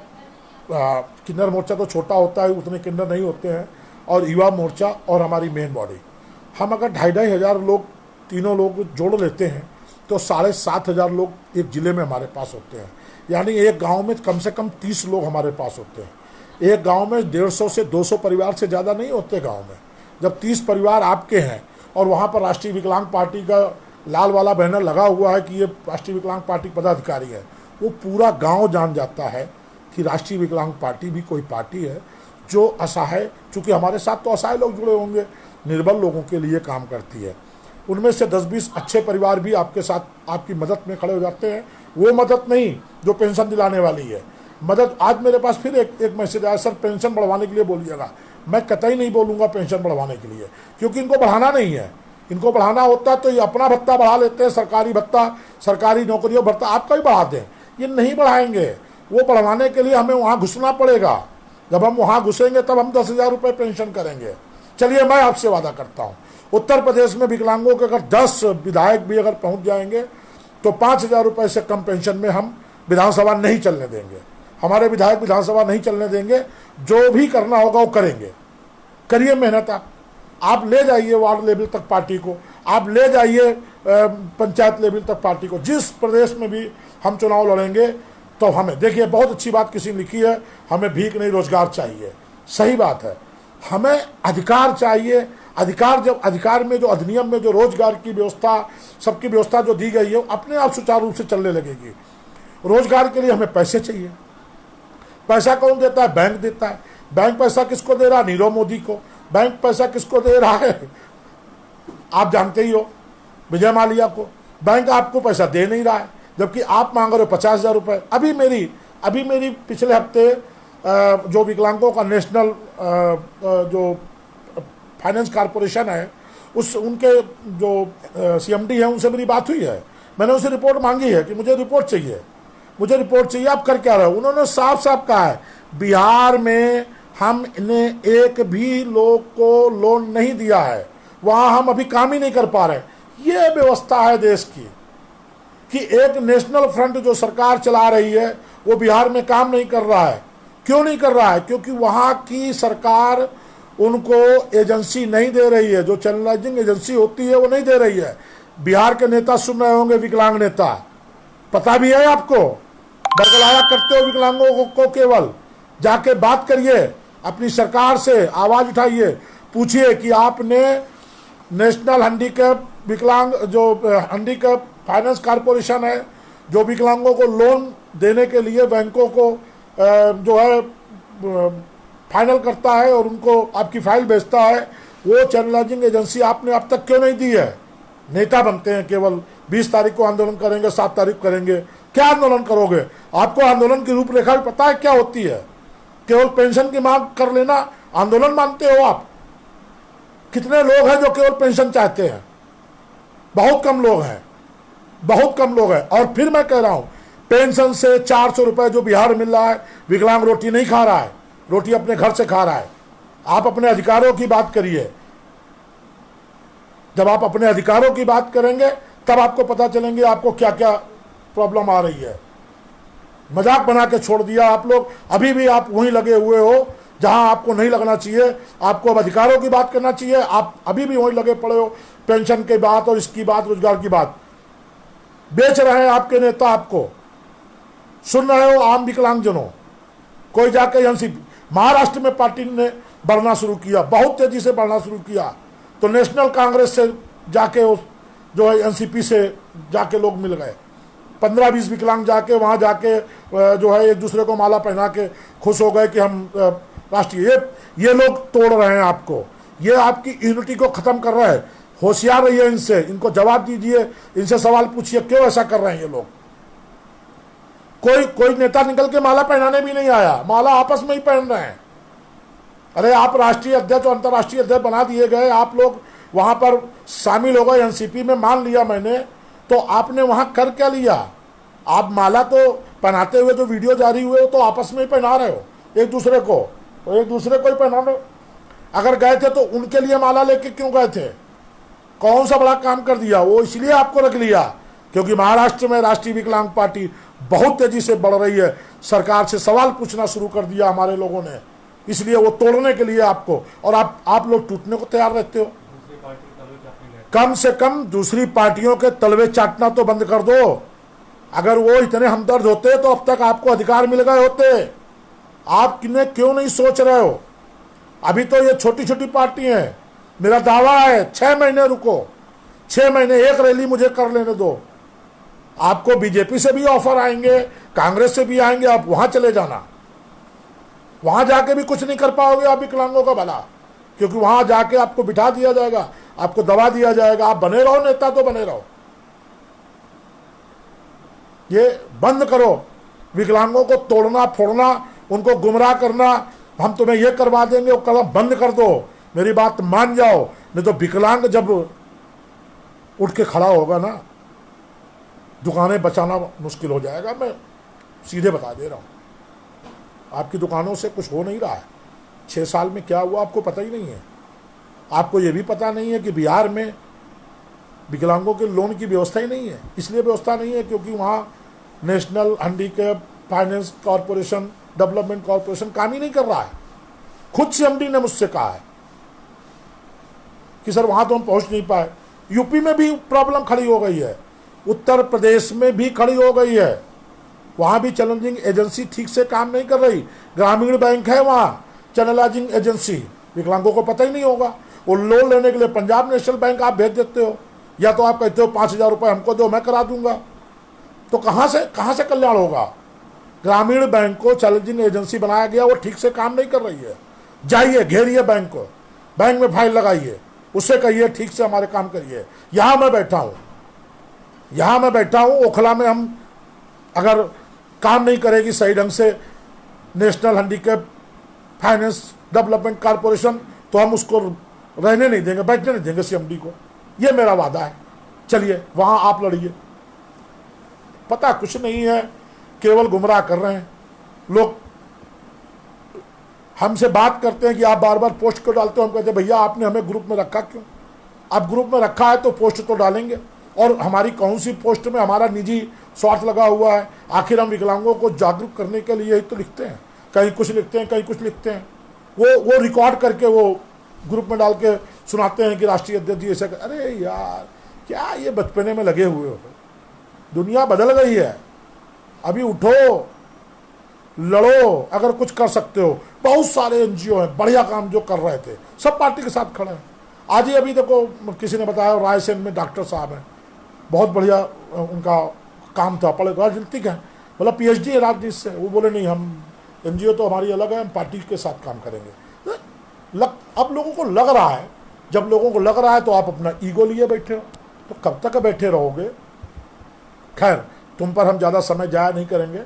किन्नर मोर्चा तो छोटा होता है, उतने किन्नर नहीं होते हैं, और युवा मोर्चा और हमारी मेन बॉडी। हम अगर 2,500 हज़ार लोग तीनों लोग जोड़ लेते हैं तो 7,500 लोग एक ज़िले में हमारे पास होते हैं। यानी एक गांव में कम से कम 30 लोग हमारे पास होते हैं। एक गांव में 150 से 200 परिवार से ज़्यादा नहीं होते गांव में। जब 30 परिवार आपके हैं और वहाँ पर राष्ट्रीय विकलांग पार्टी का लाल वाला बैनर लगा हुआ है कि ये राष्ट्रीय विकलांग पार्टी पदाधिकारी है, वो पूरा गांव जान जाता है कि राष्ट्रीय विकलांग पार्टी भी कोई पार्टी है जो असहाय, चूँकि हमारे साथ तो असहाय लोग जुड़े होंगे, निर्बल लोगों के लिए काम करती है। उनमें से 10-20 अच्छे परिवार भी आपके साथ आपकी मदद में खड़े हो जाते हैं। वो मदद नहीं जो पेंशन दिलाने वाली है, मदद। आज मेरे पास फिर एक मैसेज आया, सर पेंशन बढ़वाने के लिए बोलिएगा। मैं कतई नहीं बोलूँगा पेंशन बढ़वाने के लिए, क्योंकि इनको बढ़ाना नहीं है। इनको बढ़ाना होता तो ये अपना भत्ता बढ़ा लेते हैं, सरकारी भत्ता, सरकारी नौकरियों भत्ता आपका ही बढ़ा दें। ये नहीं बढ़ाएंगे। वो बढ़वाने के लिए हमें वहाँ घुसना पड़ेगा। जब हम वहाँ घुसेंगे तब हम 10,000 रुपये पेंशन करेंगे। चलिए मैं आपसे वादा करता हूँ, उत्तर प्रदेश में विकलांगों के अगर 10 विधायक भी अगर पहुँच जाएंगे तो 5,000 रुपये से कम पेंशन में हम विधानसभा नहीं चलने देंगे। हमारे विधायक विधानसभा नहीं चलने देंगे। जो भी करना होगा वो करेंगे। करिए मेहनत। आप ले जाइए वार्ड लेवल तक पार्टी को, आप ले जाइए पंचायत लेवल तक पार्टी को। जिस प्रदेश में भी हम चुनाव लड़ेंगे तो हमें, देखिए बहुत अच्छी बात किसी ने लिखी है, हमें भीख नहीं रोजगार चाहिए। सही बात है, हमें अधिकार चाहिए। अधिकार, जब अधिकार में जो अधिनियम में जो रोजगार की व्यवस्था, सबकी व्यवस्था जो दी गई है, वो अपने आप सुचारू रूप से चलने लगेगी। रोजगार के लिए हमें पैसे चाहिए। पैसा कौन देता है? बैंक देता है। बैंक पैसा किसको दे रहा है? नीरव मोदी को। बैंक पैसा किसको दे रहा है? आप जानते ही हो, विजय माल्या को। बैंक आपको पैसा दे नहीं रहा है, जबकि आप मांग रहे हो 50,000 रुपये। अभी मेरी पिछले हफ्ते जो विकलांगों का नेशनल जो फाइनेंस कॉरपोरेशन है, उनके जो CMD हैं, उनसे मेरी बात हुई है। मैंने उनसे रिपोर्ट मांगी है कि मुझे रिपोर्ट चाहिए, मुझे रिपोर्ट चाहिए, आप कर क्या रहे हो। उन्होंने साफ साफ कहा है, बिहार में हमने एक भी लोग को लोन नहीं दिया है, वहाँ हम अभी काम ही नहीं कर पा रहे। ये व्यवस्था है देश की कि एक नेशनल फ्रंट जो सरकार चला रही है वो बिहार में काम नहीं कर रहा है। क्यों नहीं कर रहा है? क्योंकि वहाँ की सरकार उनको एजेंसी नहीं दे रही है, जो चैनलाइजिंग एजेंसी होती है वो नहीं दे रही है। बिहार के नेता सुन रहे होंगे, विकलांग नेता, पता भी है आपको, बरगलाया करते हो विकलांगों को। केवल जाके बात करिए अपनी सरकार से, आवाज उठाइए, पूछिए कि आपने नेशनल हैंडीकैप विकलांग जो हैंडीकैप फाइनेंस कॉरपोरेशन है, जो विकलांगों को लोन देने के लिए बैंकों को जो है फाइनल करता है और उनको आपकी फाइल भेजता है, वो चैनलाइजिंग एजेंसी आपने अब तक क्यों नहीं दी है? नेता बनते हैं केवल, 20 तारीख को आंदोलन करेंगे, 7 तारीख करेंगे। क्या आंदोलन करोगे? आपको आंदोलन की रूपरेखा भी पता है क्या होती है? केवल पेंशन की मांग कर लेना आंदोलन मानते हो आप? कितने लोग हैं जो केवल पेंशन चाहते हैं? बहुत कम लोग हैं, बहुत कम लोग हैं। और फिर मैं कह रहा हूं, पेंशन से 400 रुपए जो बिहार मिल रहा है, विकलांग रोटी नहीं खा रहा है, रोटी अपने घर से खा रहा है। आप अपने अधिकारों की बात करिए। जब आप अपने अधिकारों की बात करेंगे तब आपको पता चलेंगे आपको क्या क्या प्रॉब्लम आ रही है। मजाक बना के छोड़ दिया आप लोग। अभी भी आप वहीं लगे हुए हो जहां आपको नहीं लगना चाहिए। आपको अब अधिकारों की बात करना चाहिए। आप अभी भी वहीं लगे पड़े हो, पेंशन की बात और इसकी बात, रोजगार की बात। बेच रहे हैं आपके नेता आपको। सुन रहे हो आम विकलांगजनों? कोई जाके एनसीपी, महाराष्ट्र में पार्टी ने बढ़ना शुरू किया, बहुत तेजी से बढ़ना शुरू किया, तो नेशनल कांग्रेस से जाके उस जो है एनसीपी से जाके लोग मिल गए। 15-20 विकलांग जाके वहाँ जाके जो है एक दूसरे को माला पहना के खुश हो गए कि हम राष्ट्रीय। ये लोग तोड़ रहे हैं आपको, ये आपकी यूनिटी को खत्म कर रहे हैं। होशियार रहिए इनसे, इनको जवाब दीजिए, इनसे सवाल पूछिए क्यों ऐसा कर रहे हैं ये लोग। कोई नेता निकल के माला पहनाने भी नहीं आया, माला आपस में ही पहन रहे हैं। अरे आप राष्ट्रीय अध्यक्ष और अंतर्राष्ट्रीय अध्यक्ष बना दिए गए, आप लोग वहां पर शामिल हो गए एनसीपी में, मान लिया मैंने, तो आपने वहां कर क्या लिया? आप माला तो पहनाते हुए जो वीडियो जारी हुए हो तो आपस में ही पहना रहे हो एक दूसरे को, तो एक दूसरे को ही पहना लो। अगर गए थे तो उनके लिए माला लेके क्यों गए थे? कौन सा बड़ा काम कर दिया? वो इसलिए आपको रख लिया क्योंकि महाराष्ट्र में राष्ट्रीय विकलांग पार्टी बहुत तेजी से बढ़ रही है, सरकार से सवाल पूछना शुरू कर दिया हमारे लोगों ने, इसलिए वो तोड़ने के लिए आपको, और आप लोग टूटने को तैयार रहते हो। कम से कम दूसरी पार्टियों के तलवे चाटना तो बंद कर दो। अगर वो इतने हमदर्द होते तो अब तक आपको अधिकार मिल गए होते। आप क्यों नहीं सोच रहे हो? अभी तो ये छोटी छोटी पार्टी हैं। मेरा दावा है 6 महीने रुको, 6 महीने एक रैली मुझे कर लेने दो। आपको बीजेपी से भी ऑफर आएंगे, कांग्रेस से भी आएंगे, आप वहां चले जाना। वहां जाके भी कुछ नहीं कर पाओगे आप विकलांगों का भला, क्योंकि वहां जाके आपको बिठा दिया जाएगा, आपको दबा दिया जाएगा। आप बने रहो नेता तो बने रहो। ये बंद करो, विकलांगों को तोड़ना फोड़ना, उनको गुमराह करना, हम तुम्हें ये करवा देंगे वो करना बंद कर दो। मेरी बात मान जाओ, नहीं तो विकलांग जब उठ के खड़ा होगा ना, दुकानें बचाना मुश्किल हो जाएगा। मैं सीधे बता दे रहा हूं, आपकी दुकानों से कुछ हो नहीं रहा है। 6 साल में क्या हुआ आपको पता ही नहीं है। आपको ये भी पता नहीं है कि बिहार में विकलांगों के लोन की व्यवस्था ही नहीं है। इसलिए व्यवस्था नहीं है क्योंकि वहाँ national handicap finance corporation, development corporation काम ही नहीं कर रहा है। खुद से एमडी ने मुझसे कहा है कि सर वहाँ तो हम पहुँच नहीं पाए। यूपी में भी प्रॉब्लम खड़ी हो गई है, उत्तर प्रदेश में भी खड़ी हो गई है। वहाँ भी चैलेंजिंग एजेंसी ठीक से काम नहीं कर रही। ग्रामीण बैंक है वहाँ चैलेंजिंग एजेंसी, विकलांगों को पता ही नहीं होगा। वो लोन लेने के लिए पंजाब नेशनल बैंक आप भेज देते हो, या तो आप कहते हो 5,000 रुपये हमको दो मैं करा दूंगा। तो कहाँ से कल्याण होगा? ग्रामीण बैंक को चैलेंजिंग एजेंसी बनाया गया, वो ठीक से काम नहीं कर रही है। जाइए घेरिए बैंक को, बैंक में फाइल लगाइए, उससे कहिए ठीक से हमारे काम करिए। यहाँ मैं बैठा हूँ ओखला में, हम अगर काम नहीं करेगी सही ढंग से national handicap finance development corporation, तो हम उसको रहने नहीं देंगे, बैठने नहीं देंगे सीएमडी को। ये मेरा वादा है। चलिए वहां आप लड़िए। पता कुछ नहीं है, केवल गुमराह कर रहे हैं लोग। हमसे बात करते हैं कि आप बार बार पोस्ट क्यों डालते हो? हम कहते हैं भैया आपने हमें ग्रुप में रखा क्यों? आप ग्रुप में रखा है तो पोस्ट तो डालेंगे। और हमारी कौन सी पोस्ट में हमारा निजी स्वार्थ लगा हुआ है? आखिर हम विकलांगों को जागरूक करने के लिए ही तो लिखते हैं। कहीं कुछ लिखते हैं, कहीं कुछ लिखते हैं। वो रिकॉर्ड करके वो ग्रुप में डाल के सुनाते हैं कि राष्ट्रीय अध्यक्ष जी ऐसा। अरे यार क्या ये बचपने में लगे हुए हो? दुनिया बदल गई है। अभी उठो, लड़ो, अगर कुछ कर सकते हो। बहुत सारे एनजीओ हैं बढ़िया काम जो कर रहे थे, सब पार्टी के साथ खड़े हैं। आज ही अभी देखो किसी ने बताया रायसेन में डॉक्टर साहब हैं, बहुत बढ़िया उनका काम था, पढ़े राजनीतिक है, मतलब पीएचडी है राजनीति से। वो बोले नहीं हम एनजीओ तो हमारी अलग है, हम पार्टी के साथ काम करेंगे। अब लोगों को लग रहा है, जब लोगों को लग रहा है तो आप अपना ईगो लिए बैठे हो, तो कब तक बैठे रहोगे? खैर तुम पर हम ज़्यादा समय जाया नहीं करेंगे।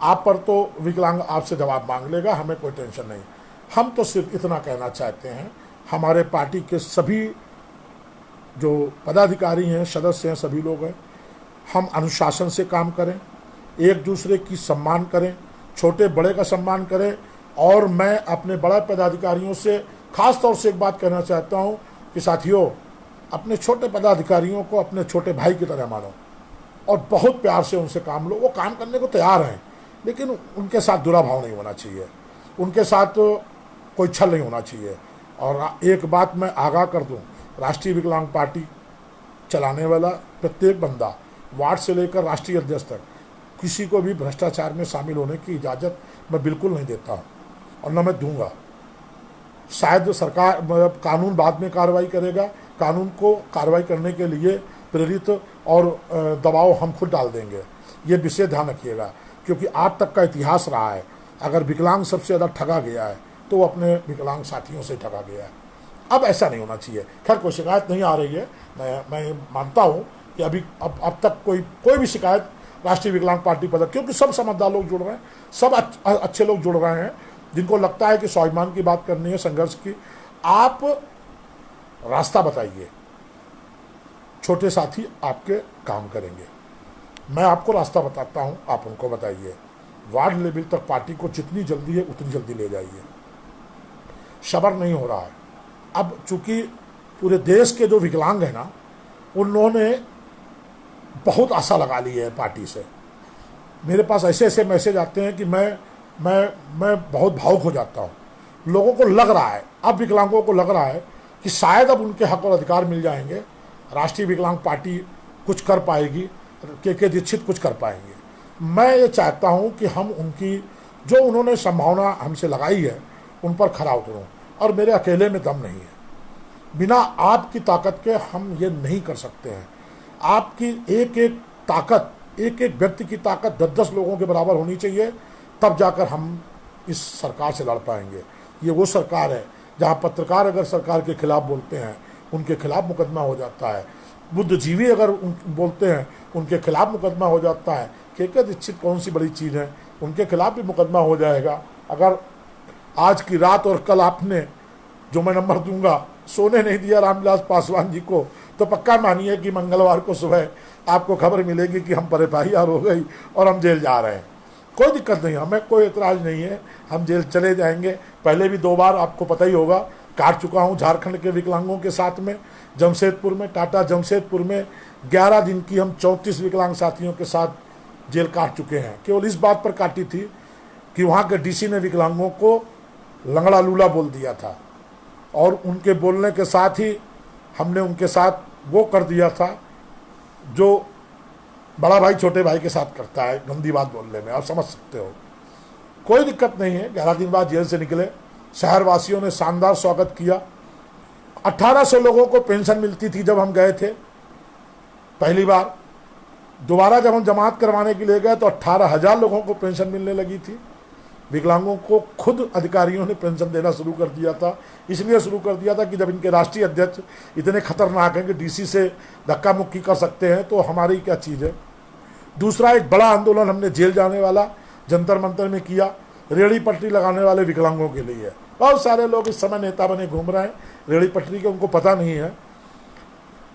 आप पर तो विकलांग आपसे जवाब मांग लेगा, हमें कोई टेंशन नहीं। हम तो सिर्फ इतना कहना चाहते हैं, हमारे पार्टी के सभी जो पदाधिकारी हैं, सदस्य हैं, सभी लोग हैं, हम अनुशासन से काम करें, एक दूसरे की सम्मान करें, छोटे बड़े का सम्मान करें। और मैं अपने बड़े पदाधिकारियों से खास तौर से एक बात कहना चाहता हूं कि साथियों, अपने छोटे पदाधिकारियों को अपने छोटे भाई की तरह मानो और बहुत प्यार से उनसे काम लो। वो काम करने को तैयार हैं, लेकिन उनके साथ दुराभाव नहीं होना चाहिए, उनके साथ कोई छल नहीं होना चाहिए। और एक बात मैं आगाह कर दूं, राष्ट्रीय विकलांग पार्टी चलाने वाला प्रत्येक बंदा, वार्ड से लेकर राष्ट्रीय अध्यक्ष तक, किसी को भी भ्रष्टाचार में शामिल होने की इजाज़त मैं बिल्कुल नहीं देता हूँ और न मैं दूंगा। शायद सरकार कानून बाद में कार्रवाई करेगा, कानून को कार्रवाई करने के लिए प्रेरित और दबाव हम खुद डाल देंगे। ये विषय ध्यान रखिएगा, क्योंकि आज तक का इतिहास रहा है, अगर विकलांग सबसे ज़्यादा ठगा गया है तो वो अपने विकलांग साथियों से ठगा गया है। अब ऐसा नहीं होना चाहिए। खैर कोई शिकायत नहीं आ रही है, मैं मानता हूँ कि अभी अब तक कोई भी शिकायत राष्ट्रीय विकलांग पार्टी पर, क्योंकि सब समझदार लोग जुड़ रहे हैं, सब अच्छे लोग जुड़ रहे हैं। जिनको लगता है कि स्वाभिमान की बात करनी है, संघर्ष की, आप रास्ता बताइए, छोटे साथी आपके काम करेंगे। मैं आपको रास्ता बताता हूं, आप उनको बताइए। वार्ड लेवल तक पार्टी को जितनी जल्दी है उतनी जल्दी ले जाइए, सब्र नहीं हो रहा है। अब चूंकि पूरे देश के जो विकलांग हैं ना, उन्होंने बहुत आशा लगा ली है पार्टी से। मेरे पास ऐसे ऐसे मैसेज आते हैं कि मैं बहुत भावुक हो जाता हूँ। लोगों को लग रहा है, अब विकलांगों को लग रहा है कि शायद अब उनके हक और अधिकार मिल जाएंगे, राष्ट्रीय विकलांग पार्टी कुछ कर पाएगी, के दीक्षित कुछ कर पाएंगे। मैं ये चाहता हूँ कि हम उनकी जो उन्होंने संभावना हमसे लगाई है उन पर खरा उतरूँ, और मेरे अकेले में दम नहीं है। बिना आपकी ताकत के हम ये नहीं कर सकते हैं। आपकी एक एक ताकत, एक एक व्यक्ति की ताकत 10-10 लोगों के बराबर होनी चाहिए, तब जाकर हम इस सरकार से लड़ पाएंगे। ये वो सरकार है जहाँ पत्रकार अगर सरकार के खिलाफ बोलते हैं उनके खिलाफ मुकदमा हो जाता है, बुद्धिजीवी अगर बोलते हैं उनके खिलाफ मुकदमा हो जाता है। के दीक्षित कौन सी बड़ी चीज़ है, उनके खिलाफ भी मुकदमा हो जाएगा। अगर आज की रात और कल आपने, जो मैं नंबर दूंगा, सोने नहीं दिया रामविलास पासवान जी को, तो पक्का मानिए कि मंगलवार को सुबह आपको खबर मिलेगी कि हम पर FIR हो गई और हम जेल जा रहे हैं। कोई दिक्कत नहीं, हमें कोई एतराज़ नहीं है, हम जेल चले जाएंगे। पहले भी 2 बार आपको पता ही होगा काट चुका हूँ झारखंड के विकलांगों के साथ में, जमशेदपुर में, टाटा जमशेदपुर में 11 दिन की हम 34 विकलांग साथियों के साथ जेल काट चुके हैं। केवल इस बात पर काटी थी कि वहाँ के DC ने विकलांगों को लंगड़ा लूला बोल दिया था, और उनके बोलने के साथ ही हमने उनके साथ वो कर दिया था जो बड़ा भाई छोटे भाई के साथ करता है, गंदी बात बोलने में, आप समझ सकते हो। कोई दिक्कत नहीं है। 11 दिन बाद जेल से निकले, शहरवासियों ने शानदार स्वागत किया। 1800 लोगों को पेंशन मिलती थी जब हम गए थे पहली बार। दोबारा जब हम जमात करवाने के लिए गए तो 18,000 लोगों को पेंशन मिलने लगी थी। विकलांगों को खुद अधिकारियों ने पेंशन देना शुरू कर दिया था। इसलिए शुरू कर दिया था कि जब इनके राष्ट्रीय अध्यक्ष इतने खतरनाक हैं कि DC से धक्का मुक्की कर सकते हैं, तो हमारी क्या चीज़ है। दूसरा, एक बड़ा आंदोलन हमने जेल जाने वाला जंतर मंतर में किया, रेहड़ी पटरी लगाने वाले विकलांगों के लिए। बहुत सारे लोग इस समय नेता बने घूम रहे हैं रेहड़ी पटरी के, उनको पता नहीं है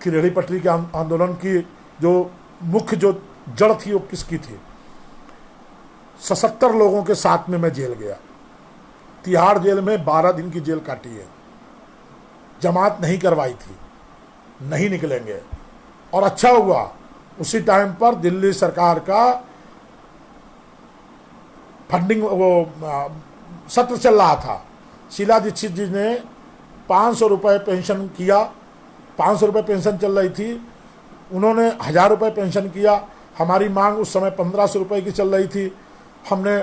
कि रेहड़ी पटरी के आंदोलन की जो मुख्य जो जड़ थी वो किसकी थी। 77 लोगों के साथ में मैं जेल गया, तिहाड़ जेल में 12 दिन की जेल काटी है। जमात नहीं करवाई थी, नहीं निकलेंगे। और अच्छा हुआ उसी टाइम पर दिल्ली सरकार का फंडिंग वो सत्र चल रहा था। शीला दीक्षित जी ने 500 रुपये पेंशन किया, 500 रुपये पेंशन चल रही थी, उन्होंने 1000 रुपये पेंशन किया। हमारी मांग उस समय 1500 रुपये की चल रही थी। हमने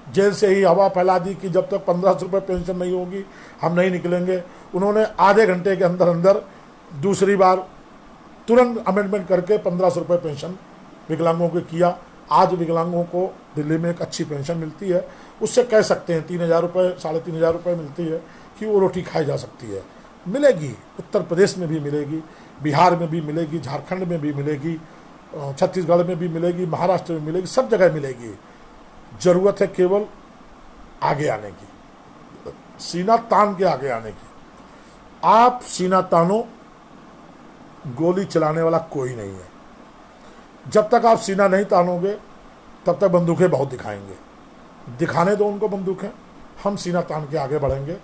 जेल से ही हवा फैला दी कि जब तक 1500 रुपये पेंशन नहीं होगी हम नहीं निकलेंगे। उन्होंने आधे घंटे के अंदर अंदर दूसरी बार तुरंत अमेंडमेंट करके 1500 रुपये पेंशन विकलांगों को किया। आज विकलांगों को दिल्ली में एक अच्छी पेंशन मिलती है, उससे कह सकते हैं 3000 रुपये 3500 रुपये मिलती है कि वो रोटी खाई जा सकती है। मिलेगी, उत्तर प्रदेश में भी मिलेगी, बिहार में भी मिलेगी, झारखंड में भी मिलेगी, छत्तीसगढ़ में भी मिलेगी, महाराष्ट्र में मिलेगी, सब जगह मिलेगी। ज़रूरत है केवल आगे आने की, सीना तान के आगे आने की। आप सीना तानो, गोली चलाने वाला कोई नहीं है। जब तक आप सीना नहीं तानोगे तब तक बंदूकें बहुत दिखाएंगे। दिखाने दो उनको बंदूकें, हम सीना तान के आगे बढ़ेंगे।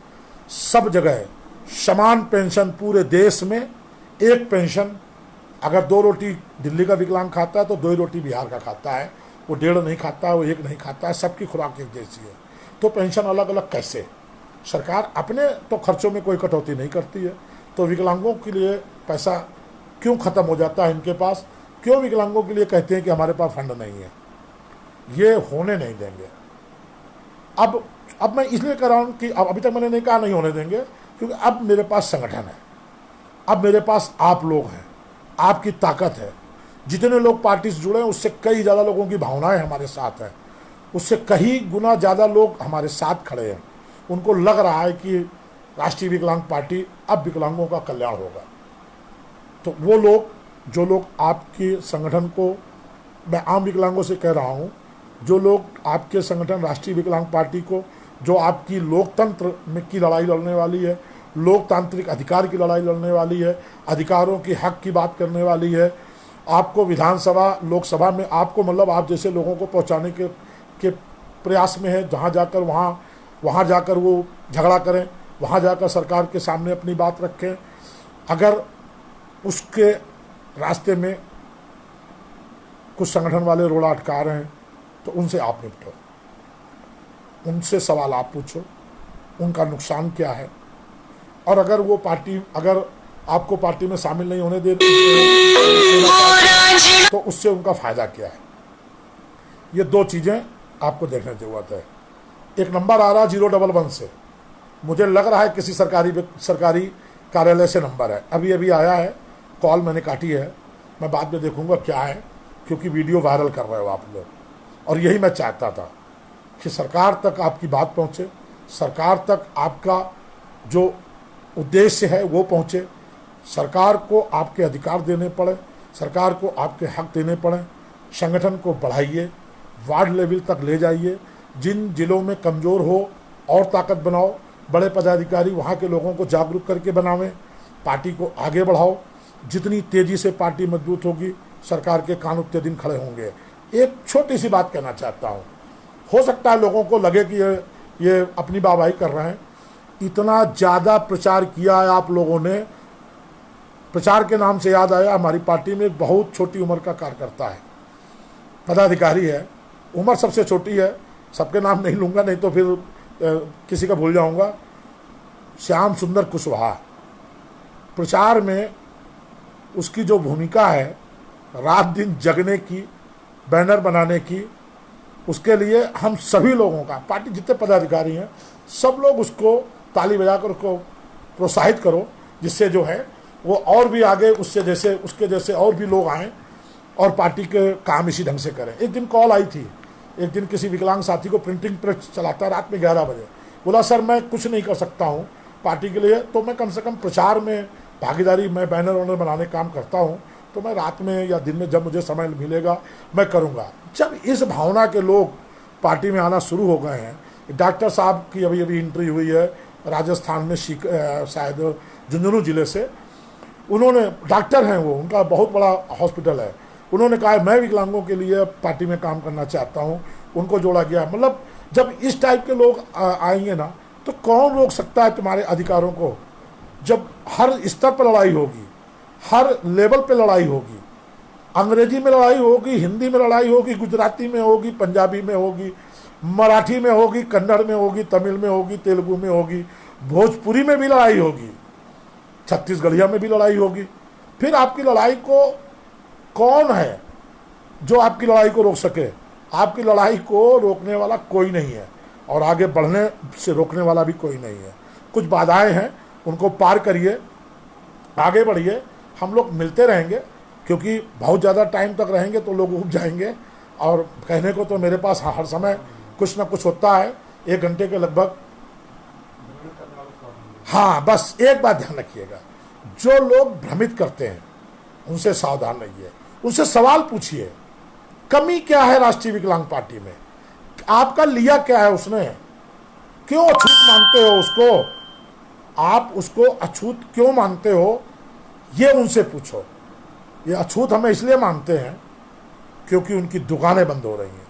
सब जगह समान पेंशन, पूरे देश में एक पेंशन। अगर 2 रोटी दिल्ली का विकलांग खाता है तो 2 रोटी बिहार का खाता है, वो 1.5 नहीं खाता है, वो 1 नहीं खाता है, सबकी खुराक एक जैसी है। तो पेंशन अलग अलग कैसे? सरकार अपने तो खर्चों में कोई कटौती नहीं करती है, तो विकलांगों के लिए पैसा क्यों ख़त्म हो जाता है इनके पास? क्यों विकलांगों के लिए कहते हैं कि हमारे पास फंड नहीं है? ये होने नहीं देंगे। अब मैं इसलिए कह रहा हूँ कि अब अभी तक मैंने नहीं कहा नहीं होने देंगे, क्योंकि अब मेरे पास संगठन है, अब मेरे पास आप लोग हैं, आपकी ताकत है। जितने लोग पार्टी से जुड़े हैं उससे कई ज़्यादा लोगों की भावनाएं हमारे साथ हैं, उससे कई गुना ज़्यादा लोग हमारे साथ खड़े हैं। उनको लग रहा है कि राष्ट्रीय विकलांग पार्टी अब विकलांगों का कल्याण होगा। तो वो लोग, जो लोग आपके संगठन को, मैं आम विकलांगों से कह रहा हूँ, जो लोग आपके संगठन राष्ट्रीय विकलांग पार्टी को जो आपकी लोकतंत्र में की लड़ाई लड़ने वाली है, लोकतांत्रिक अधिकार की लड़ाई लड़ने वाली है, अधिकारों की हक की बात करने वाली है। आपको विधानसभा लोकसभा में आपको मतलब आप जैसे लोगों को पहुंचाने के प्रयास में है, जहां जाकर वहां जाकर वो झगड़ा करें, वहां जाकर सरकार के सामने अपनी बात रखें। अगर उसके रास्ते में कुछ संगठन वाले रोड़ा अटका रहे हैं तो उनसे आप निपटो, उनसे सवाल आप पूछो, उनका नुकसान क्या है, और अगर वो पार्टी अगर आपको पार्टी में शामिल नहीं होने दे तो उससे उनका फायदा क्या है। ये दो चीजें आपको देखने की जरूरत है। एक नंबर आ रहा 011 से, मुझे लग रहा है किसी सरकारी कार्यालय से नंबर है, अभी आया है, कॉल मैंने काटी है, मैं बाद में देखूंगा क्या है, क्योंकि वीडियो वायरल कर रहे हो आप लोग, और यही मैं चाहता था कि सरकार तक आपकी बात पहुंचे, सरकार तक आपका जो उद्देश्य है वो पहुंचे, सरकार को आपके अधिकार देने पड़े, सरकार को आपके हक देने पड़े। संगठन को बढ़ाइए, वार्ड लेवल तक ले जाइए, जिन जिलों में कमज़ोर हो और ताकत बनाओ, बड़े पदाधिकारी वहाँ के लोगों को जागरूक करके बनावें, पार्टी को आगे बढ़ाओ। जितनी तेज़ी से पार्टी मजबूत होगी, सरकार के कान उतने दिन खड़े होंगे। एक छोटी सी बात कहना चाहता हूँ, हो सकता है लोगों को लगे कि ये अपनी वाहवाही कर रहे हैं, इतना ज़्यादा प्रचार किया है आप लोगों ने, प्रचार के नाम से याद आया हमारी पार्टी में एक बहुत छोटी उम्र का कार्यकर्ता है, पदाधिकारी है, उम्र सबसे छोटी है, सबके नाम नहीं लूँगा नहीं तो फिर किसी का भूल जाऊँगा। श्याम सुंदर कुशवाहा, प्रचार में उसकी जो भूमिका है, रात दिन जगने की, बैनर बनाने की, उसके लिए हम सभी लोगों का, पार्टी जितने पदाधिकारी हैं सब लोग उसको ताली बजाकर उसको प्रोत्साहित करो, जिससे जो है वो और भी आगे उसके जैसे और भी लोग आएँ और पार्टी के काम इसी ढंग से करें। एक दिन कॉल आई थी, एक दिन किसी विकलांग साथी को, प्रिंटिंग प्रेस चलाता है, रात में 11 बजे, बोला सर मैं कुछ नहीं कर सकता हूँ पार्टी के लिए, तो मैं कम से कम प्रचार में भागीदारी, मैं बैनर वैनर बनाने काम करता हूँ, तो मैं रात में या दिन में जब मुझे समय मिलेगा मैं करूँगा। जब इस भावना के लोग पार्टी में आना शुरू हो गए हैं, डॉक्टर साहब की अभी एंट्री हुई है राजस्थान में, शायद झुंझुनू जिले से, उन्होंने, डॉक्टर हैं वो, उनका बहुत बड़ा हॉस्पिटल है, उन्होंने कहा मैं विकलांगों के लिए पार्टी में काम करना चाहता हूँ, उनको जोड़ा गया। मतलब जब इस टाइप के लोग आएंगे ना, तो कौन रोक सकता है तुम्हारे अधिकारों को। जब हर स्तर पर लड़ाई होगी, हर लेवल पे लड़ाई होगी, अंग्रेजी में लड़ाई होगी, हिंदी में लड़ाई होगी, गुजराती में होगी, पंजाबी में होगी, मराठी में होगी, कन्नड़ में होगी, तमिल में होगी, तेलुगु में होगी, भोजपुरी में भी लड़ाई होगी, छत्तीसगढ़िया में भी लड़ाई होगी, फिर आपकी लड़ाई को कौन है जो आपकी लड़ाई को रोक सके। आपकी लड़ाई को रोकने वाला कोई नहीं है और आगे बढ़ने से रोकने वाला भी कोई नहीं है। कुछ बाधाएं हैं, उनको पार करिए, आगे बढ़िए, हम लोग मिलते रहेंगे, क्योंकि बहुत ज़्यादा टाइम तक रहेंगे तो लोग उब जाएंगे, और कहने को तो मेरे पास हर समय कुछ ना कुछ होता है, 1 घंटे के लगभग। हाँ, बस एक बात ध्यान रखिएगा, जो लोग भ्रमित करते हैं उनसे सावधान रहिए, उनसे सवाल पूछिए, कमी क्या है राष्ट्रीय विकलांग पार्टी में, आपका लिया क्या है उसने, क्यों अछूत मानते हो उसको, आप उसको अछूत क्यों मानते हो, ये उनसे पूछो। ये अछूत हमें इसलिए मानते हैं क्योंकि उनकी दुकानें बंद हो रही हैं,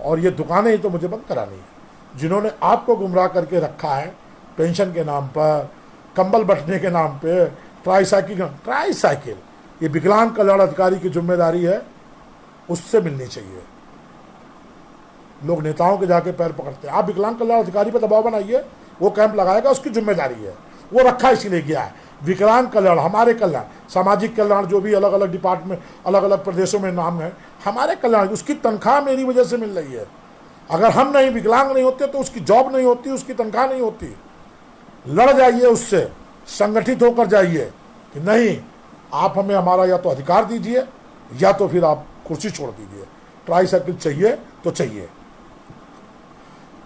और ये दुकानें ही तो मुझे बंद करानी है। जिन्होंने आपको गुमराह करके रखा है, पेंशन के नाम पर, कंबल बंटने के नाम पे, ट्राईसाइकिल, ये विकलांग कल्याण अधिकारी की जिम्मेदारी है, उससे मिलनी चाहिए। लोग नेताओं के जाके पैर पकड़ते हैं, आप विकलांग कल्याण अधिकारी पर दबाव बनाइए, वो कैंप लगाएगा, उसकी जिम्मेदारी है, वो रखा इसीलिए गया है। विकलांग कल्याण, हमारे कल्याण, सामाजिक कल्याण, जो भी अलग अलग डिपार्टमेंट, अलग अलग प्रदेशों में नाम है, हमारे कल्याण, उसकी तनख्वाह मेरी वजह से मिल रही है। अगर हम नहीं, विकलांग नहीं होते तो उसकी जॉब नहीं होती, उसकी तनख्वाह नहीं होती। लड़ जाइए उससे, संगठित होकर जाइए कि नहीं, आप हमें हमारा या तो अधिकार दीजिए या तो फिर आप कुर्सी छोड़ दीजिए। ट्राईसाइकिल चाहिए तो चाहिए।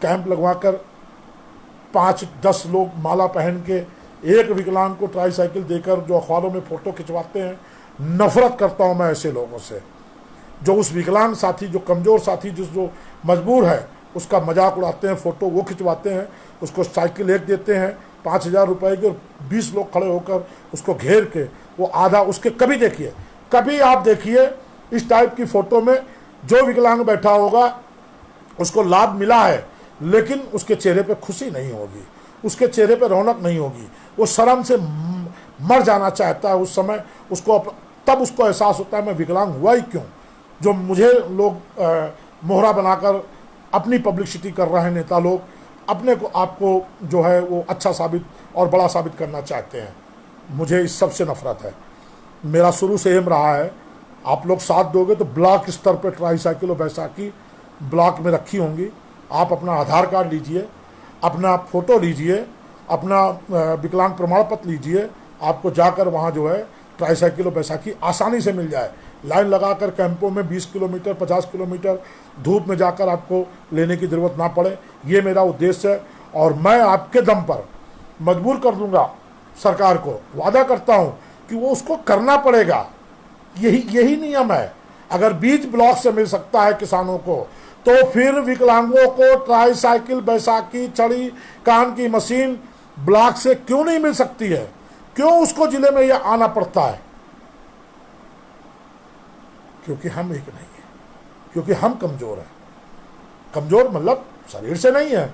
कैंप लगवाकर 5-10 लोग माला पहन के एक विकलांग को ट्राईसाइकिल देकर जो अखबारों में फोटो खिंचवाते हैं, नफरत करता हूं मैं ऐसे लोगों से। जो उस विकलांग साथी, जो कमजोर साथी, जो मजबूर है, उसका मजाक उड़ाते हैं, फ़ोटो वो खिंचवाते हैं, उसको साइकिल एक देते हैं 5,000 रुपये की, और 20 लोग खड़े होकर उसको घेर के वो आधा उसके, कभी आप देखिए इस टाइप की फ़ोटो में जो विकलांग बैठा होगा उसको लाभ मिला है, लेकिन उसके चेहरे पे खुशी नहीं होगी, उसके चेहरे पे रौनक नहीं होगी, वो शर्म से मर जाना चाहता है उस समय। उसको तब उसको एहसास होता है मैं विकलांग हुआ ही क्यों, जो मुझे लोग मोहरा बनाकर अपनी पब्लिसिटी कर रहे हैं, नेता लोग अपने को आपको जो है वो अच्छा साबित और बड़ा साबित करना चाहते हैं। मुझे इस सब से नफरत है। मेरा शुरू से एम रहा है, आप लोग साथ दोगे तो ब्लॉक स्तर पर ट्राईसाइकिल और बैसाखी ब्लॉक में रखी होंगी। आप अपना आधार कार्ड लीजिए, अपना फ़ोटो लीजिए, अपना विकलांग प्रमाण पत्र लीजिए, आपको जाकर वहाँ जो है ट्राईसाइकिल और बैसाखी आसानी से मिल जाए। लाइन लगाकर कैंपों में 20 किलोमीटर 50 किलोमीटर धूप में जाकर आपको लेने की ज़रूरत ना पड़े, ये मेरा उद्देश्य है। और मैं आपके दम पर मजबूर कर दूंगा सरकार को, वादा करता हूँ कि वो उसको करना पड़ेगा। यही नियम है। अगर बीज ब्लॉक से मिल सकता है किसानों को, तो फिर विकलांगों को ट्राईसाइकिल, बैसाखी, छड़ी, कान की मशीन ब्लॉक से क्यों नहीं मिल सकती है? क्यों उसको जिले में यह आना पड़ता है? क्योंकि हम एक नहीं है, क्योंकि हम कमज़ोर हैं। कमज़ोर मतलब शरीर से नहीं है,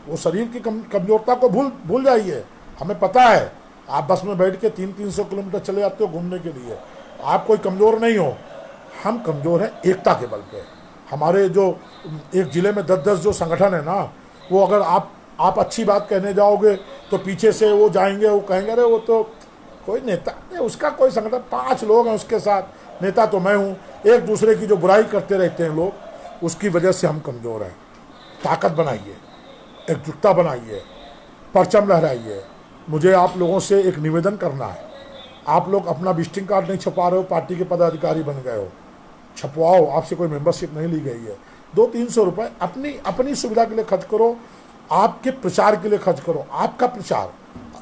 वो शरीर की कमज़ोरता को भूल जाइए। हमें पता है, आप बस में बैठ के 300-300 किलोमीटर चले जाते हो घूमने के लिए, आप कोई कमज़ोर नहीं हो। हम कमज़ोर हैं एकता के बल पे। हमारे जो एक ज़िले में 10-10 जो संगठन है ना, वो अगर आप अच्छी बात कहने जाओगे तो पीछे से वो जाएंगे, वो कहेंगे अरे वो तो कोई नेता नहीं, उसका कोई संगठन, 5 लोग हैं उसके साथ, नेता तो मैं हूँ। एक दूसरे की जो बुराई करते रहते हैं लोग, उसकी वजह से हम कमज़ोर हैं। ताकत बनाइए, एकजुटता बनाइए, परचम लहराइए। मुझे आप लोगों से एक निवेदन करना है, आप लोग अपना विजिटिंग कार्ड नहीं छपा रहे हो, पार्टी के पदाधिकारी बन गए हो, छपवाओ। आपसे कोई मेंबरशिप नहीं ली गई है। 200-300 रुपये अपनी सुविधा के लिए खर्च करो, आपके प्रचार के लिए खर्च करो। आपका प्रचार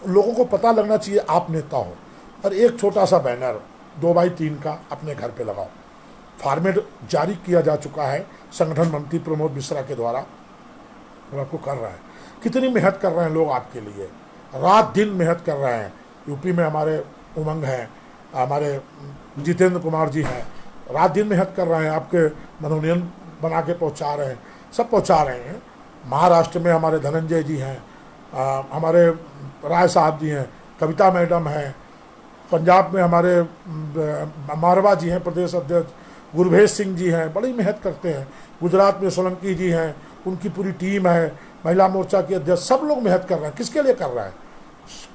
लोगों को पता लगना चाहिए आप नेता हो। और एक छोटा सा बैनर 2x3 का अपने घर पे लगाओ। फॉर्मेट जारी किया जा चुका है संगठन मंत्री प्रमोद मिश्रा के द्वारा, वो आपको कर रहा है। कितनी मेहनत कर रहे हैं लोग आपके लिए, रात दिन मेहनत कर रहे हैं। यूपी में हमारे उमंग हैं, हमारे जितेंद्र कुमार जी हैं, रात दिन मेहनत कर रहे हैं, आपके मनोनयन बना के पहुंचा रहे हैं, सब पहुंचा रहे हैं। महाराष्ट्र में हमारे धनंजय जी हैं, हमारे राय साहब जी हैं, कविता मैडम हैं, पंजाब में हमारे मारवा जी हैं प्रदेश अध्यक्ष, गुरभेज सिंह जी हैं, बड़ी मेहनत करते हैं। गुजरात में सोलंकी जी हैं, उनकी पूरी टीम है, महिला मोर्चा की अध्यक्ष, सब लोग मेहनत कर रहे हैं। किसके लिए कर रहे हैं?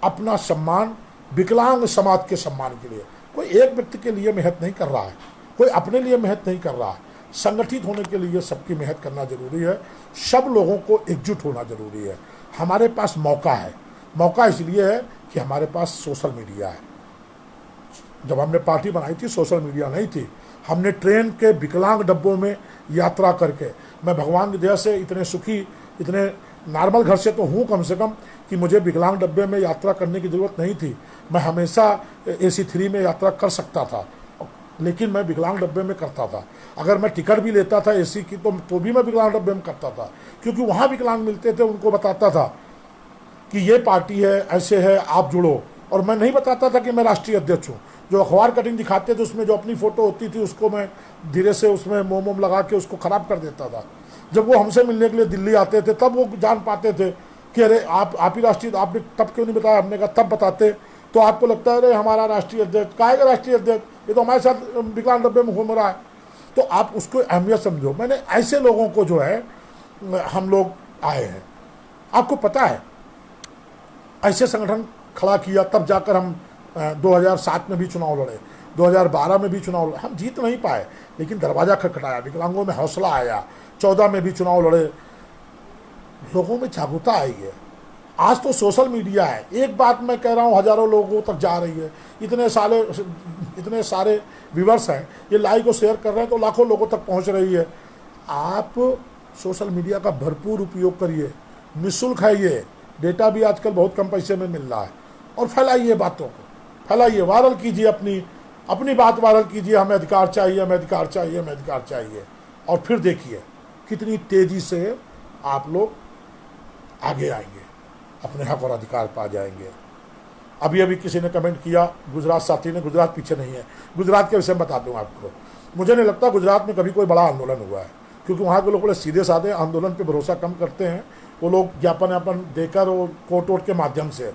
अपना सम्मान, विकलांग समाज के सम्मान के लिए। कोई एक व्यक्ति के लिए मेहनत नहीं कर रहा है, कोई अपने लिए मेहनत नहीं कर रहा है। संगठित होने के लिए सबकी मेहनत करना जरूरी है, सब लोगों को एकजुट होना जरूरी है। हमारे पास मौका है, मौका इसलिए है कि हमारे पास सोशल मीडिया है। जब हमने पार्टी बनाई थी सोशल मीडिया नहीं थी। हमने ट्रेन के विकलांग डब्बों में यात्रा करके, मैं भगवान की दया से इतने सुखी, इतने नॉर्मल घर से तो हूँ कम से कम, कि मुझे विकलांग डब्बे में यात्रा करने की ज़रूरत नहीं थी। मैं हमेशा AC 3 में यात्रा कर सकता था, लेकिन मैं विकलांग डब्बे में करता था। अगर मैं टिकट भी लेता था AC की तो भी मैं विकलांग डब्बे में करता था, क्योंकि वहाँ विकलांग मिलते थे, उनको बताता था कि ये पार्टी है, ऐसे है, आप जुड़ो। और मैं नहीं बताता था कि मैं राष्ट्रीय अध्यक्ष हूँ। जो अखबार कटिंग दिखाते थे उसमें जो अपनी फ़ोटो होती थी उसको मैं धीरे से उसमें मोम लगा के उसको ख़राब कर देता था। जब वो हमसे मिलने के लिए दिल्ली आते थे तब वो जान पाते थे कि अरे आप ही राष्ट्रीय, आपने तब क्यों नहीं बताया? हमने कहा तब बताते तो आपको लगता है अरे हमारा राष्ट्रीय अध्यक्ष, काहे का राष्ट्रीय अध्यक्ष, ये तो हमारे साथ विकलांग डब्बे में घूम रहा है। तो आप उसको अहमियत समझो। मैंने ऐसे लोगों को जो है हम लोग आए हैं, आपको पता है, ऐसे संगठन खड़ा किया, तब जाकर हम 2007 में भी चुनाव लड़े, 2012 में भी चुनाव लड़े। हम जीत नहीं पाए, लेकिन दरवाज़ा खटखटाया, विकलांगों में हौसला आया। 14 में भी चुनाव लड़े, लोगों में जागरूकता आई है। आज तो सोशल मीडिया है, एक बात मैं कह रहा हूँ हज़ारों लोगों तक जा रही है। इतने सारे व्यूअर्स हैं, ये लाइव को शेयर कर रहे हैं तो लाखों लोगों तक पहुँच रही है। आप सोशल मीडिया का भरपूर उपयोग करिए, निःशुल्क है ये, डेटा भी आजकल बहुत कम पैसे में मिल रहा है। और फैलाइए बातों को, फैलाइए, वायरल कीजिए, अपनी बात वायरल कीजिए। हमें अधिकार चाहिए, हमें अधिकार चाहिए, हमें अधिकार चाहिए। और फिर देखिए कितनी तेजी से आप लोग आगे आएंगे, अपने हक और अधिकार पा जाएंगे। अभी अभी किसी ने कमेंट किया, गुजरात साथी ने, गुजरात पीछे नहीं है। गुजरात के विषय में बता दूं आपको, मुझे नहीं लगता गुजरात में कभी कोई बड़ा आंदोलन हुआ है, क्योंकि वहाँ के लोग बड़े सीधे साधे, आंदोलन पे भरोसा कम करते हैं। वो लोग ज्ञापन व्यापन देकर और कोर्ट वोट के माध्यम से,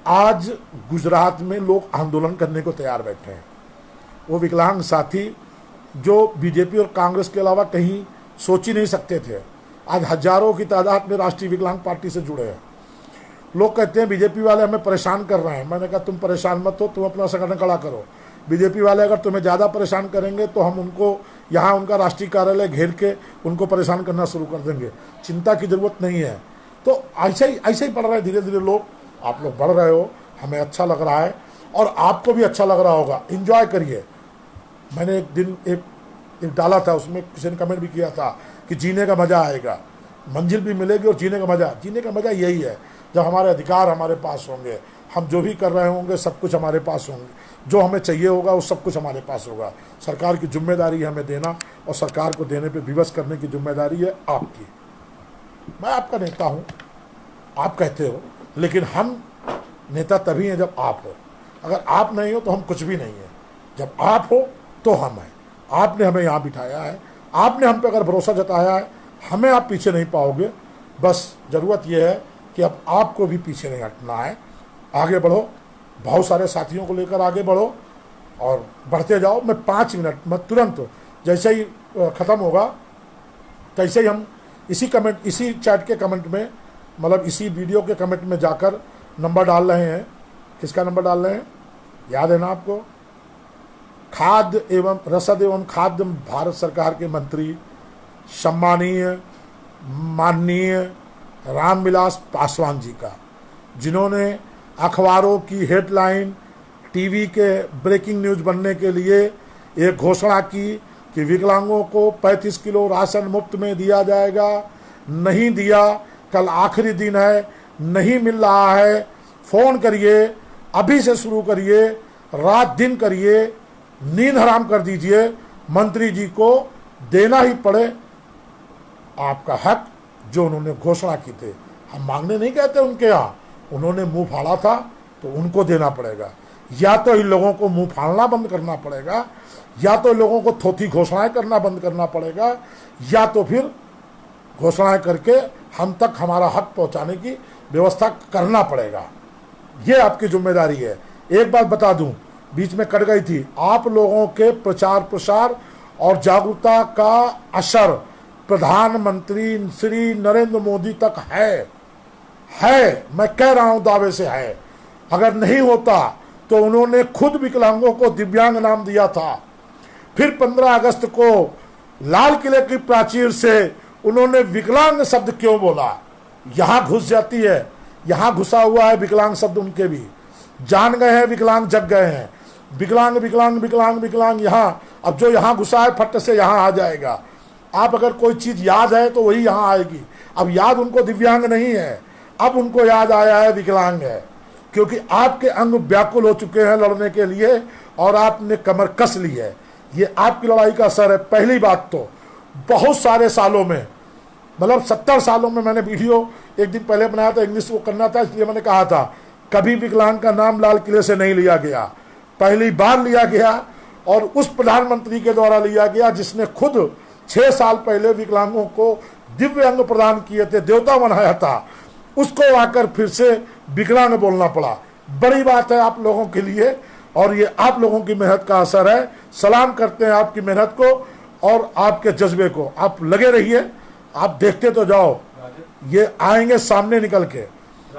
आज गुजरात में लोग आंदोलन करने को तैयार बैठे हैं। वो विकलांग साथी जो बीजेपी और कांग्रेस के अलावा कहीं सोच ही नहीं सकते थे, आज हजारों की तादाद में राष्ट्रीय विकलांग पार्टी से जुड़े हैं। लोग कहते हैं बीजेपी वाले हमें परेशान कर रहे हैं। मैंने कहा तुम परेशान मत हो, तुम अपना संगठन खड़ा करो। बीजेपी वाले अगर तुम्हें ज़्यादा परेशान करेंगे तो हम उनको यहाँ उनका राष्ट्रीय कार्यालय घेर के उनको परेशान करना शुरू कर देंगे। चिंता की ज़रूरत नहीं है। तो ऐसे ही बढ़ रहा है धीरे धीरे लोग। आप लोग बढ़ रहे हो, हमें अच्छा लग रहा है और आपको भी अच्छा लग रहा होगा। इंजॉय करिए। मैंने एक दिन एक डाला था, उसमें किसी ने कमेंट भी किया था कि जीने का मज़ा आएगा, मंजिल भी मिलेगी और जीने का मज़ा यही है जब हमारे अधिकार हमारे पास होंगे, हम जो भी कर रहे होंगे सब कुछ हमारे पास होंगे, जो हमें चाहिए होगा वो सब कुछ हमारे पास होगा। सरकार की जिम्मेदारी है हमें देना, और सरकार को देने पे विवश करने की जिम्मेदारी है आपकी। मैं आपका नेता हूँ, आप कहते हो, लेकिन हम नेता तभी हैं जब आप हो। अगर आप नहीं हो तो हम कुछ भी नहीं है। जब आप हो तो हम हैं। आपने हमें यहाँ बिठाया है, आपने हम पे अगर भरोसा जताया है, हमें आप पीछे नहीं पाओगे। बस ज़रूरत यह है कि अब आपको भी पीछे नहीं हटना है, आगे बढ़ो, बहुत सारे साथियों को लेकर आगे बढ़ो और बढ़ते जाओ। मैं 5 मिनट में तुरंत जैसे ही ख़त्म होगा तैसे ही हम इसी चैट के कमेंट में, मतलब इसी वीडियो के कमेंट में जाकर नंबर डाल रहे हैं। किसका नंबर डाल रहे हैं याद है ना आपको? खाद्य एवं रसद एवं खाद्य भारत सरकार के मंत्री सम्मानीय माननीय रामविलास पासवान जी का, जिन्होंने अखबारों की हेडलाइन, टीवी के ब्रेकिंग न्यूज़ बनने के लिए एक घोषणा की कि विकलांगों को 35 किलो राशन मुफ्त में दिया जाएगा। नहीं दिया, कल आखिरी दिन है, नहीं मिल रहा है, फ़ोन करिए, अभी से शुरू करिए, रात दिन करिए, नींद हराम कर दीजिए। मंत्री जी को देना ही पड़े आपका हक जो उन्होंने घोषणा की थी। हम मांगने नहीं कहते उनके यहाँ, उन्होंने मुंह फाड़ा था तो उनको देना पड़ेगा। या तो इन लोगों को मुंह फाड़ना बंद करना पड़ेगा, या तो इन लोगों को थोथी घोषणाएं करना बंद करना पड़ेगा, या तो फिर घोषणाएं करके हम तक हमारा हक पहुंचाने की व्यवस्था करना पड़ेगा। ये आपकी जिम्मेदारी है। एक बात बता दूं, बीच में कट गई थी, आप लोगों के प्रचार प्रसार और जागरूकता का असर प्रधानमंत्री श्री नरेंद्र मोदी तक है, मैं कह रहा हूं दावे से है। अगर नहीं होता तो उन्होंने खुद विकलांगों को दिव्यांग नाम दिया था। फिर 15 अगस्त को लाल किले की प्राचीर से उन्होंने विकलांग शब्द क्यों बोला? यहां घुस जाती है, यहां घुसा हुआ है विकलांग शब्द। उनके भी जान गए हैं, विकलांग जग गए हैं। विकलांग विकलांग विकलांग विकलांग यहाँ, अब जो यहाँ घुसा है फट से यहाँ आ जाएगा। आप अगर कोई चीज याद है तो वही यहाँ आएगी। अब याद उनको दिव्यांग नहीं है, अब उनको याद आया है विकलांग है, क्योंकि आपके अंग व्याकुल हो चुके हैं लड़ने के लिए और आपने कमर कस ली है। ये आपकी लड़ाई का असर है। पहली बात तो बहुत सारे सालों में, मतलब 70 सालों में, मैंने वीडियो एक दिन पहले बनाया था, इंग्लिश वो करना था इसलिए मैंने कहा था कभी विकलांग का नाम लाल किले से नहीं लिया गया। पहली बार लिया गया और उस प्रधानमंत्री के द्वारा लिया गया जिसने खुद 6 साल पहले विकलांगों को दिव्य अंग प्रदान किए थे, देवता बनाया था, उसको आकर फिर से विकलांग बोलना पड़ा। बड़ी बात है आप लोगों के लिए और ये आप लोगों की मेहनत का असर है। सलाम करते हैं आपकी मेहनत को और आपके जज्बे को। आप लगे रहिए, आप देखते तो जाओ, ये आएंगे सामने निकल के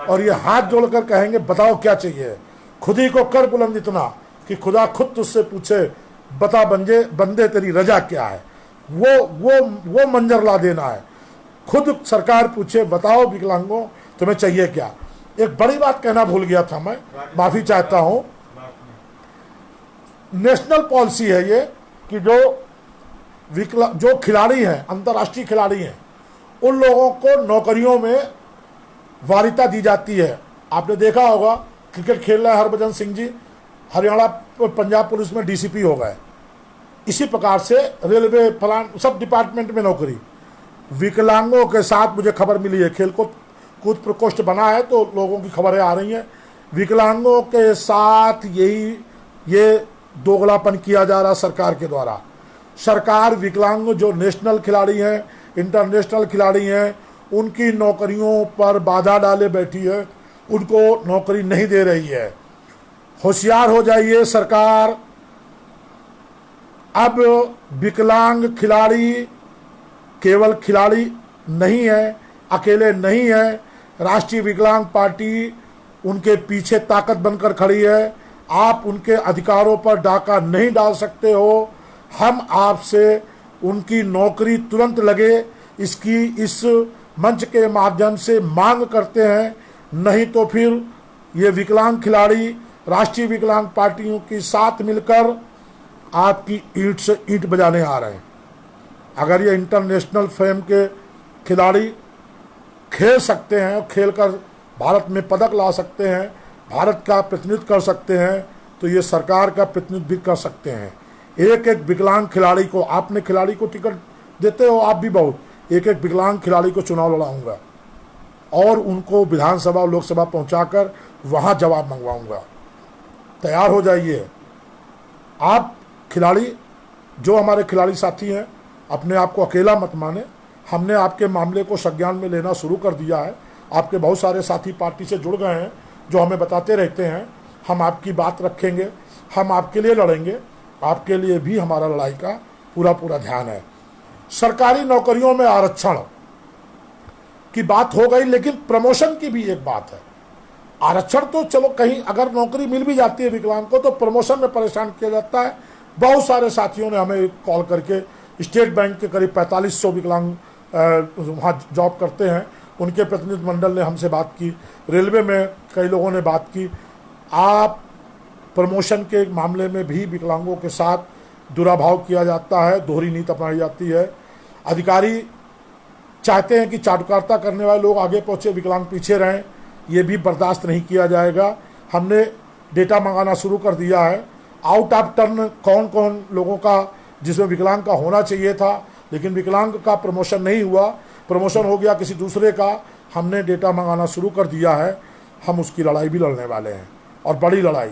और ये हाथ जोड़कर कहेंगे बताओ क्या चाहिए। खुद ही को कर बुलंद इतना कि खुदा खुद तुझसे पूछे बता बंदे तेरी रजा क्या है। वो मंजर ला देना है। खुद सरकार पूछे बताओ विकलांगों तुम्हें चाहिए क्या। एक बड़ी बात कहना भूल गया था, मैं माफी चाहता हूं। नेशनल पॉलिसी है ये कि जो खिलाड़ी हैं, अंतर्राष्ट्रीय खिलाड़ी हैं, उन लोगों को नौकरियों में वारिता दी जाती है। आपने देखा होगा क्रिकेट खेल रहे हरभजन सिंह जी, हरियाणा पंजाब पुलिस में डीसीपी हो गए। इसी प्रकार से रेलवे फलान सब डिपार्टमेंट में नौकरी। विकलांगों के साथ मुझे खबर मिली है, खेल कूद प्रकोष्ठ बना है तो लोगों की खबरें आ रही हैं, विकलांगों के साथ ये दोगलापन किया जा रहा सरकार के द्वारा। सरकार विकलांग जो नेशनल खिलाड़ी हैं, इंटरनेशनल खिलाड़ी हैं, उनकी नौकरियों पर बाधा डाले बैठी है, उनको नौकरी नहीं दे रही है। होशियार हो जाइए सरकार। अब विकलांग खिलाड़ी केवल खिलाड़ी नहीं है, अकेले नहीं है, राष्ट्रीय विकलांग पार्टी उनके पीछे ताकत बनकर खड़ी है। आप उनके अधिकारों पर डाका नहीं डाल सकते हो। हम आपसे उनकी नौकरी तुरंत लगे इसकी इस मंच के माध्यम से मांग करते हैं, नहीं तो फिर ये विकलांग खिलाड़ी राष्ट्रीय विकलांग पार्टियों के साथ मिलकर आपकी ईंट से ईंट बजाने आ रहे हैं। अगर ये इंटरनेशनल फेम के खिलाड़ी खेल सकते हैं, खेलकर भारत में पदक ला सकते हैं, भारत का प्रतिनिधित्व कर सकते हैं, तो ये सरकार का प्रतिनिधित्व भी कर सकते हैं। एक एक विकलांग खिलाड़ी को, आपने खिलाड़ी को टिकट देते हो आप भी बहुत, एक एक विकलांग खिलाड़ी को चुनाव लड़ाऊंगा और उनको विधानसभा और लोकसभा पहुंचाकर वहां जवाब मंगवाऊंगा। तैयार हो जाइए आप खिलाड़ी, जो हमारे खिलाड़ी साथी हैं, अपने आप को अकेला मत माने। हमने आपके मामले को संज्ञान में लेना शुरू कर दिया है। आपके बहुत सारे साथी पार्टी से जुड़ गए हैं जो हमें बताते रहते हैं, हम आपकी बात रखेंगे, हम आपके लिए लड़ेंगे। आपके लिए भी हमारा लड़ाई का पूरा ध्यान है। सरकारी नौकरियों में आरक्षण की बात हो गई, लेकिन प्रमोशन की भी एक बात है। आरक्षण तो चलो कहीं अगर नौकरी मिल भी जाती है विकलांग को तो प्रमोशन में परेशान किया जाता है। बहुत सारे साथियों ने हमें कॉल करके, स्टेट बैंक के करीब 4500 विकलांग वहाँ जॉब करते हैं, उनके प्रतिनिधि मंडल ने हमसे बात की, रेलवे में कई लोगों ने बात की। आप प्रमोशन के मामले में भी विकलांगों के साथ दुराभाव किया जाता है, दोहरी नीति अपनाई जाती है। अधिकारी चाहते हैं कि चाटुकारिता करने वाले लोग आगे पहुँचे, विकलांग पीछे रहें, ये भी बर्दाश्त नहीं किया जाएगा। हमने डेटा मंगाना शुरू कर दिया है, आउट ऑफ टर्न कौन कौन लोगों का जिसमें विकलांग का होना चाहिए था लेकिन विकलांग का प्रमोशन नहीं हुआ, प्रमोशन हो गया किसी दूसरे का, हमने डेटा मंगाना शुरू कर दिया है। हम उसकी लड़ाई भी लड़ने वाले हैं और बड़ी लड़ाई।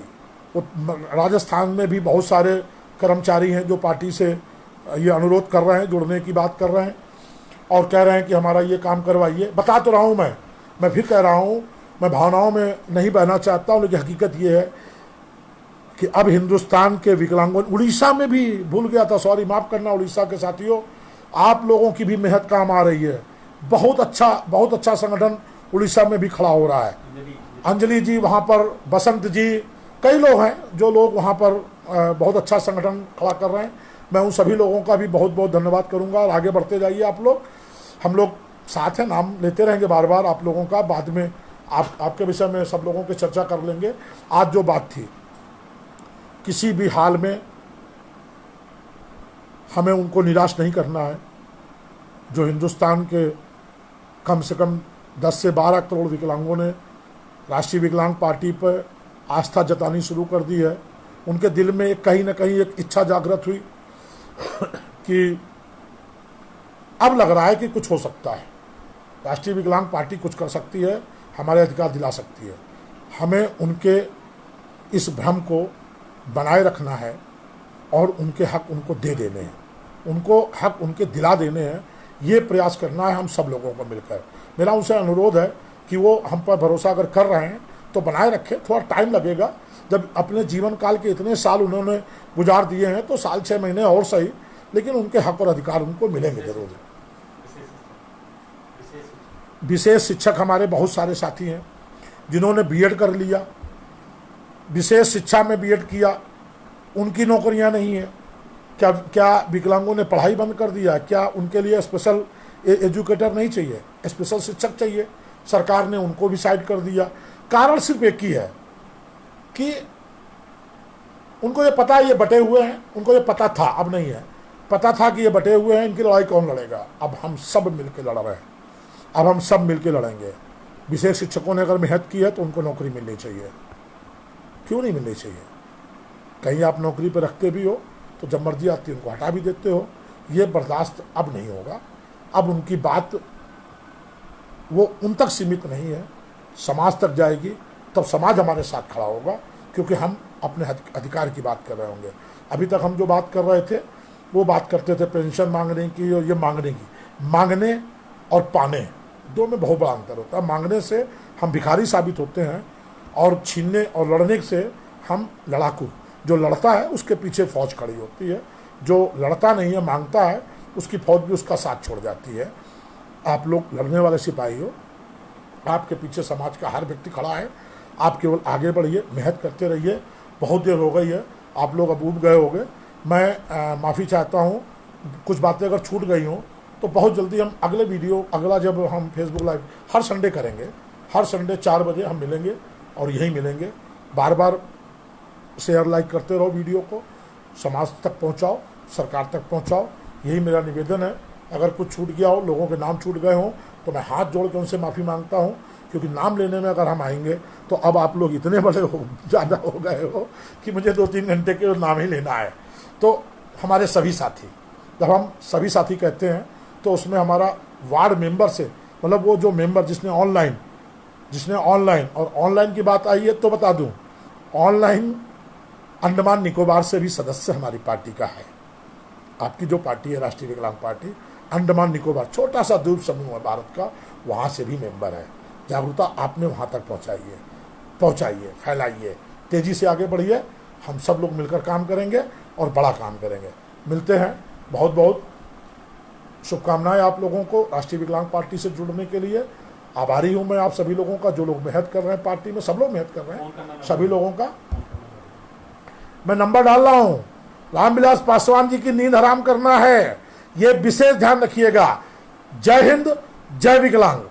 राजस्थान में भी बहुत सारे कर्मचारी हैं जो पार्टी से ये अनुरोध कर रहे हैं, जुड़ने की बात कर रहे हैं और कह रहे हैं कि हमारा ये काम करवाइए। बता तो रहा हूँ मैं फिर कह रहा हूँ, मैं भावनाओं में नहीं बहना चाहता हूँ, लेकिन हकीकत ये है कि अब हिंदुस्तान के विकलांगों, उड़ीसा में भी भूल गया था, सॉरी माफ़ करना उड़ीसा के साथियों, आप लोगों की भी मेहनत काम आ रही है। बहुत अच्छा संगठन उड़ीसा में भी खड़ा हो रहा है। अंजलि जी वहाँ पर, बसंत जी, कई लोग हैं जो लोग वहाँ पर बहुत अच्छा संगठन खड़ा कर रहे हैं। मैं उन सभी लोगों का भी बहुत धन्यवाद करूँगा और आगे बढ़ते जाइए आप लोग। हम लोग साथ हैं, नाम लेते रहेंगे बार बार आप लोगों का, बाद में आपके विषय में सब लोगों की चर्चा कर लेंगे। आज जो बात थी, किसी भी हाल में हमें उनको निराश नहीं करना है जो हिंदुस्तान के कम से कम 10 से 12 करोड़ विकलांगों ने राष्ट्रीय विकलांग पार्टी पर आस्था जतानी शुरू कर दी है। उनके दिल में कहीं ना कहीं एक इच्छा जागृत हुई कि अब लग रहा है कि कुछ हो सकता है, राष्ट्रीय विकलांग पार्टी कुछ कर सकती है, हमारे अधिकार दिला सकती है। हमें उनके इस भ्रम को बनाए रखना है और उनके हक उनको दे देने हैं, उनको हक उनके दिला देने हैं, ये प्रयास करना है हम सब लोगों को मिलकर। मेरा उनसे अनुरोध है कि वो हम पर भरोसा अगर कर रहे हैं तो बनाए रखें। थोड़ा टाइम लगेगा, जब अपने जीवन काल के इतने साल उन्होंने गुजार दिए हैं तो साल 6 महीने और सही, लेकिन उनके हक और अधिकार उनको मिलेंगे जरूर। विशेष शिक्षक हमारे बहुत सारे साथी हैं जिन्होंने बीएड कर लिया, विशेष शिक्षा में बीएड किया, उनकी नौकरियां नहीं है। क्या विकलांगों ने पढ़ाई बंद कर दिया? क्या उनके लिए स्पेशल एजुकेटर नहीं चाहिए, स्पेशल शिक्षक चाहिए? सरकार ने उनको भी साइड कर दिया। कारण सिर्फ एक ही है कि उनको ये पता है ये बटे हुए हैं, उनको ये पता था, अब नहीं है, पता था कि ये बटे हुए हैं, इनकी लड़ाई कौन लड़ेगा। अब हम सब मिलकर लड़ रहे हैं, अब हम सब मिलकर लड़ेंगे। विशेष शिक्षकों ने अगर मेहनत की है तो उनको नौकरी मिलनी चाहिए, क्यों नहीं मिलनी चाहिए? कहीं आप नौकरी पर रखते भी हो तो जब मर्जी आती है उनको हटा भी देते हो। ये बर्दाश्त अब नहीं होगा। अब उनकी बात वो उन तक सीमित नहीं है, समाज तक जाएगी, तब समाज हमारे साथ खड़ा होगा, क्योंकि हम अपने अधिकार की बात कर रहे होंगे। अभी तक हम जो बात कर रहे थे वो बात करते थे पेंशन मांगने की और ये मांगने की। मांगने और पाने दो में बहुत बड़ा अंतर होता है। मांगने से हम भिखारी साबित होते हैं और छीनने और लड़ने से हम लड़ाकू। जो लड़ता है उसके पीछे फौज खड़ी होती है, जो लड़ता नहीं है मांगता है उसकी फौज भी उसका साथ छोड़ जाती है। आप लोग लड़ने वाले सिपाही हो, आपके पीछे समाज का हर व्यक्ति खड़ा है, आप केवल आगे बढ़िए, मेहनत करते रहिए। बहुत देर हो गई है, आप लोग अब ऊब गए होंगे, मैं माफ़ी चाहता हूँ, कुछ बातें अगर छूट गई हों तो बहुत जल्दी हम अगले वीडियो, अगला जब हम फेसबुक लाइव हर संडे करेंगे, हर संडे 4 बजे हम मिलेंगे और यहीं मिलेंगे। बार बार शेयर लाइक करते रहो, वीडियो को समाज तक पहुँचाओ, सरकार तक पहुँचाओ, यही मेरा निवेदन है। अगर कुछ छूट गया हो, लोगों के नाम छूट गए हों, तो मैं हाथ जोड़ के उनसे माफ़ी मांगता हूँ, क्योंकि नाम लेने में अगर हम आएंगे तो अब आप लोग इतने बड़े हो, ज़्यादा हो गए हो कि मुझे 2-3 घंटे के नाम ही लेना है। तो हमारे सभी साथी, जब हम सभी साथी कहते हैं तो उसमें हमारा वार्ड मेंबर से, मतलब वो जो मेंबर जिसने ऑनलाइन और ऑनलाइन की बात आई है तो बता दूं, ऑनलाइन अंडमान निकोबार से भी सदस्य हमारी पार्टी का है। आपकी जो पार्टी है राष्ट्रीय विकलांग पार्टी, अंडमान निकोबार छोटा सा द्वीप समूह है भारत का, वहाँ से भी मेंबर है। जागरूकता आपने वहाँ तक पहुँचाइए, फैलाइए, तेज़ी से आगे बढ़िए। हम सब लोग मिलकर काम करेंगे और बड़ा काम करेंगे। मिलते हैं। बहुत बहुत शुभकामनाएं आप लोगों को राष्ट्रीय विकलांग पार्टी से जुड़ने के लिए। आभारी हूँ मैं आप सभी लोगों का, जो लोग मेहनत कर रहे हैं पार्टी में, सब लोग मेहनत कर रहे हैं, सभी लोगों का मैं नंबर डाल रहा हूँ। रामविलास पासवान जी की नींद हराम करना है, ये विशेष ध्यान रखिएगा। जय हिंद, जय विकलांग।